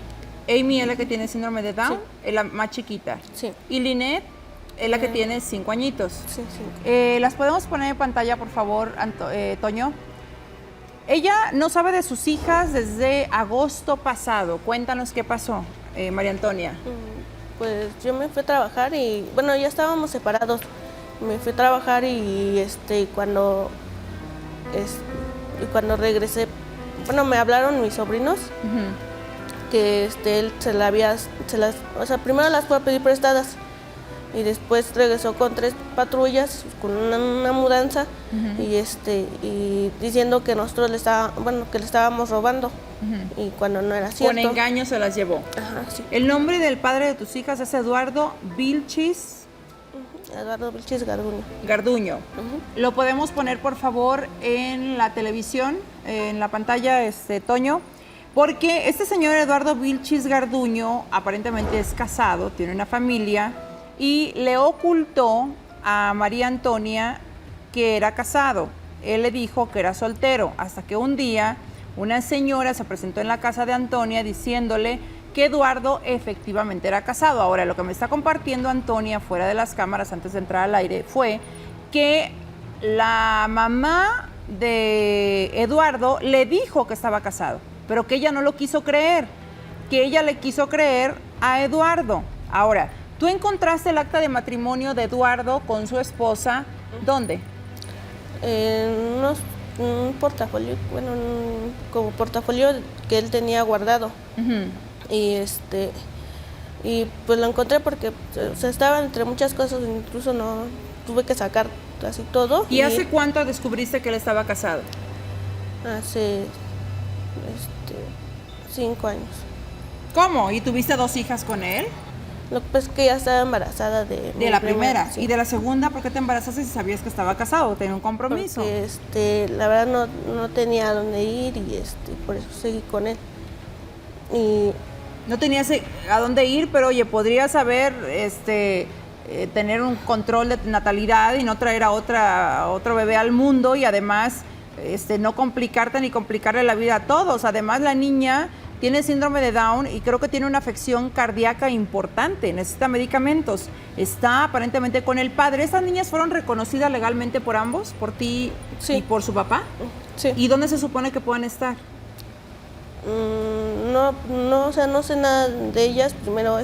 Amy es la que tiene síndrome de Down, es la más chiquita. Sí. Y Lynette es la que tiene 5 añitos. Sí, sí. ¿Las podemos poner en pantalla, por favor, Toño? Ella no sabe de sus hijas desde agosto pasado. Cuéntanos qué pasó, María Antonia. Pues yo me fui a trabajar y, bueno, ya estábamos separados. Me fui a trabajar y cuando regresé, bueno, me hablaron mis sobrinos que él o sea, primero las fue a pedir prestadas y después regresó con 3 patrullas, con una mudanza y diciendo que nosotros le estábamos robando y cuando no era cierto. Con engaño se las llevó. Ajá, sí. El nombre del padre de tus hijas es Eduardo Vilchis Eduardo Vilchis Garduño. Garduño. Lo podemos poner, por favor, en la televisión, en la pantalla, Toño, porque este señor Eduardo Vilchis Garduño aparentemente es casado, tiene una familia y le ocultó a María Antonia que era casado. Él le dijo que era soltero, hasta que un día una señora se presentó en la casa de Antonia diciéndole que Eduardo efectivamente era casado. Ahora, lo que me está compartiendo Antonia fuera de las cámaras antes de entrar al aire fue que la mamá de Eduardo le dijo que estaba casado, pero que ella no lo quiso creer, que ella le quiso creer a Eduardo. Ahora, ¿tú encontraste el acta de matrimonio de Eduardo con su esposa? ¿Dónde? En un portafolio, bueno, como portafolio que él tenía guardado. Y pues lo encontré porque estaba entre muchas cosas, incluso no tuve que sacar casi todo. ¿Y hace cuánto descubriste que él estaba casado? Hace 5 años. ¿Cómo? ¿Y tuviste 2 hijas con él? Lo que pasa es que ya estaba embarazada de la primera. Sí. ¿Y de la segunda por qué te embarazaste si sabías que estaba casado? ¿Tenía un compromiso? Porque la verdad no tenía a dónde ir y por eso seguí con él. Y no tenías a dónde ir, pero oye, podrías haber tener un control de natalidad y no traer a otro bebé al mundo y además no complicarte ni complicarle la vida a todos. Además, la niña tiene síndrome de Down y creo que tiene una afección cardíaca importante, necesita medicamentos. Está aparentemente con el padre. ¿Estas niñas fueron reconocidas legalmente por ambos? ¿Por ti y por su papá? Sí. ¿Y dónde se supone que puedan estar? No, o sea, no sé nada de ellas. Primero,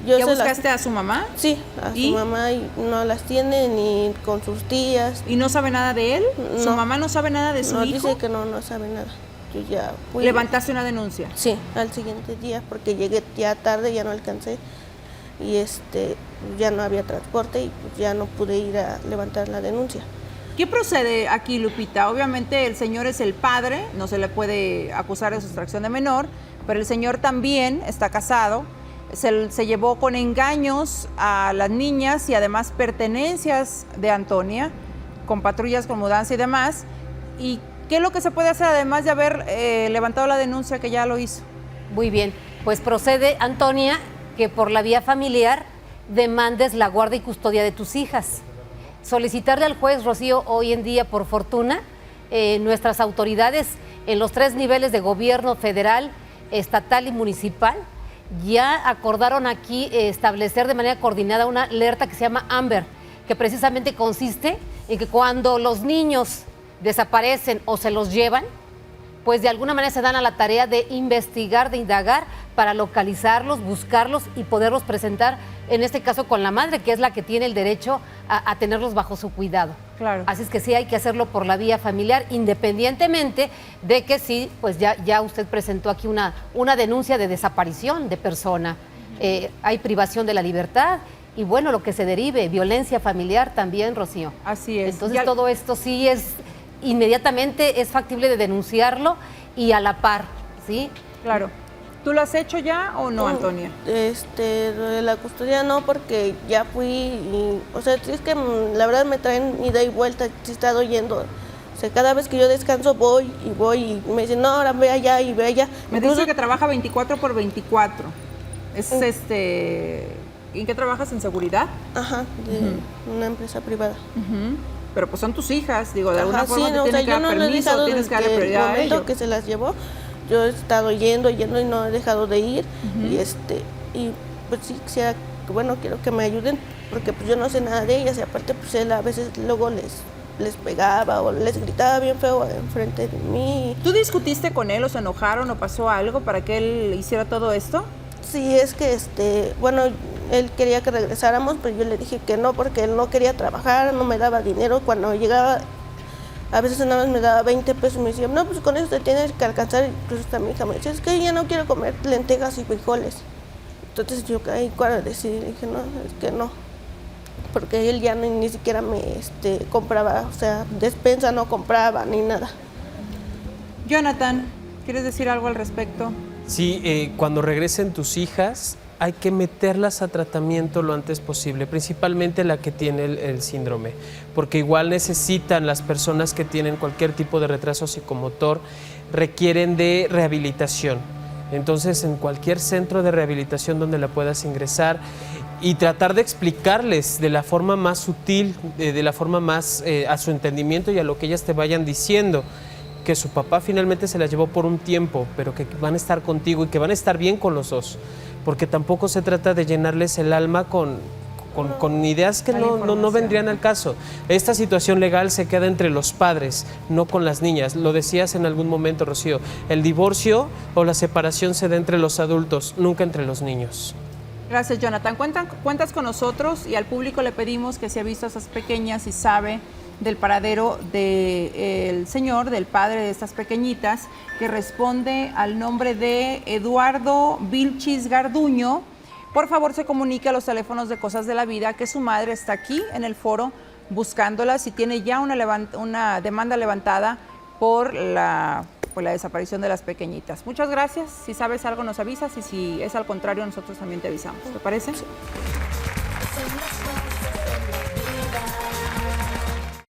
¿Ya buscaste a su mamá? Sí, a su mamá y no las tiene ni con sus tías. ¿Y no sabe nada de él? No. ¿Su mamá no sabe nada de su hijo? Dice que no sabe nada. Yo ya fui. ¿Levantaste una denuncia? Sí, al siguiente día, porque llegué ya tarde, ya no alcancé. Y ya no había transporte y pues ya no pude ir a levantar la denuncia. ¿Qué procede aquí, Lupita? Obviamente el señor es el padre, no se le puede acusar de sustracción de menor, pero el señor también está casado, se llevó con engaños a las niñas y además pertenencias de Antonia, con patrullas, con mudanza y demás. ¿Y qué es lo que se puede hacer además de haber levantado la denuncia que ya lo hizo? Muy bien, pues procede, Antonia, que por la vía familiar demandes la guardia y custodia de tus hijas. Solicitarle al juez, Rocío, hoy en día, por fortuna, nuestras autoridades en los 3 niveles de gobierno federal, estatal y municipal, ya acordaron aquí establecer de manera coordinada una alerta que se llama AMBER, que precisamente consiste en que cuando los niños desaparecen o se los llevan, pues de alguna manera se dan a la tarea de investigar, de indagar para localizarlos, buscarlos y poderlos presentar, en este caso con la madre, que es la que tiene el derecho a tenerlos bajo su cuidado. Claro. Así es que sí hay que hacerlo por la vía familiar, independientemente de que sí, pues ya usted presentó aquí una denuncia de desaparición de persona. Hay privación de la libertad y bueno, lo que se derive, violencia familiar también, Rocío. Así es. Entonces todo esto sí es, inmediatamente es factible de denunciarlo y a la par, ¿sí? Claro. ¿Tú lo has hecho ya o no, Antonia? Lo de la custodia no, porque ya fui y, o sea, es que la verdad me traen ida y vuelta, sí he estado yendo. O sea, cada vez que yo descanso voy y me dicen, no, ahora ve allá y ve allá. Me dice que trabaja 24 por 24. Es ¿en qué trabajas? ¿En seguridad? Ajá, de una empresa privada. Pero pues son tus hijas, digo, de alguna forma sí, te tienen que dar permiso, tienes que darle prioridad a ello. Que se las llevó, yo he estado yendo y no he dejado de ir. Y pues sí, bueno, quiero que me ayuden, porque pues yo no sé nada de ellas y aparte pues él a veces luego les pegaba o les gritaba bien feo enfrente de mí. ¿Tú discutiste con él o se enojaron o pasó algo para que él hiciera todo esto? Sí, es que bueno, él quería que regresáramos, pero yo le dije que no, porque él no quería trabajar, no me daba dinero. Cuando llegaba, a veces nada más me daba 20 pesos y me decía, no, pues con eso te tienes que alcanzar. Incluso hasta mi hija me decía, es que ya no quiero comer lentejas y frijoles. Entonces yo caí cuando decidí, dije, no, es que no. Porque él ya ni siquiera me compraba, o sea, despensa no compraba ni nada. Jonathan, ¿quieres decir algo al respecto? Sí, cuando regresen tus hijas, hay que meterlas a tratamiento lo antes posible, principalmente la que tiene el síndrome, porque igual necesitan las personas que tienen cualquier tipo de retraso psicomotor, requieren de rehabilitación. Entonces, en cualquier centro de rehabilitación donde la puedas ingresar y tratar de explicarles de la forma más sutil, de la forma más a su entendimiento y a lo que ellas te vayan diciendo, que su papá finalmente se las llevó por un tiempo, pero que van a estar contigo y que van a estar bien con los dos, porque tampoco se trata de llenarles el alma con ideas que no vendrían al caso. Esta situación legal se queda entre los padres, no con las niñas. Lo decías en algún momento, Rocío, el divorcio o la separación se da entre los adultos, nunca entre los niños. Gracias, Jonathan. Cuentas con nosotros y al público le pedimos que si ha visto a esas pequeñas y sabe del paradero del señor, del padre de estas pequeñitas, que responde al nombre de Eduardo Vilchis Garduño, por favor se comunique a los teléfonos de Cosas de la Vida, que su madre está aquí en el foro buscándolas y tiene ya una demanda levantada por la desaparición de las pequeñitas. Muchas gracias. Si sabes algo nos avisas y si es al contrario nosotros también te avisamos. ¿Te parece? Sí.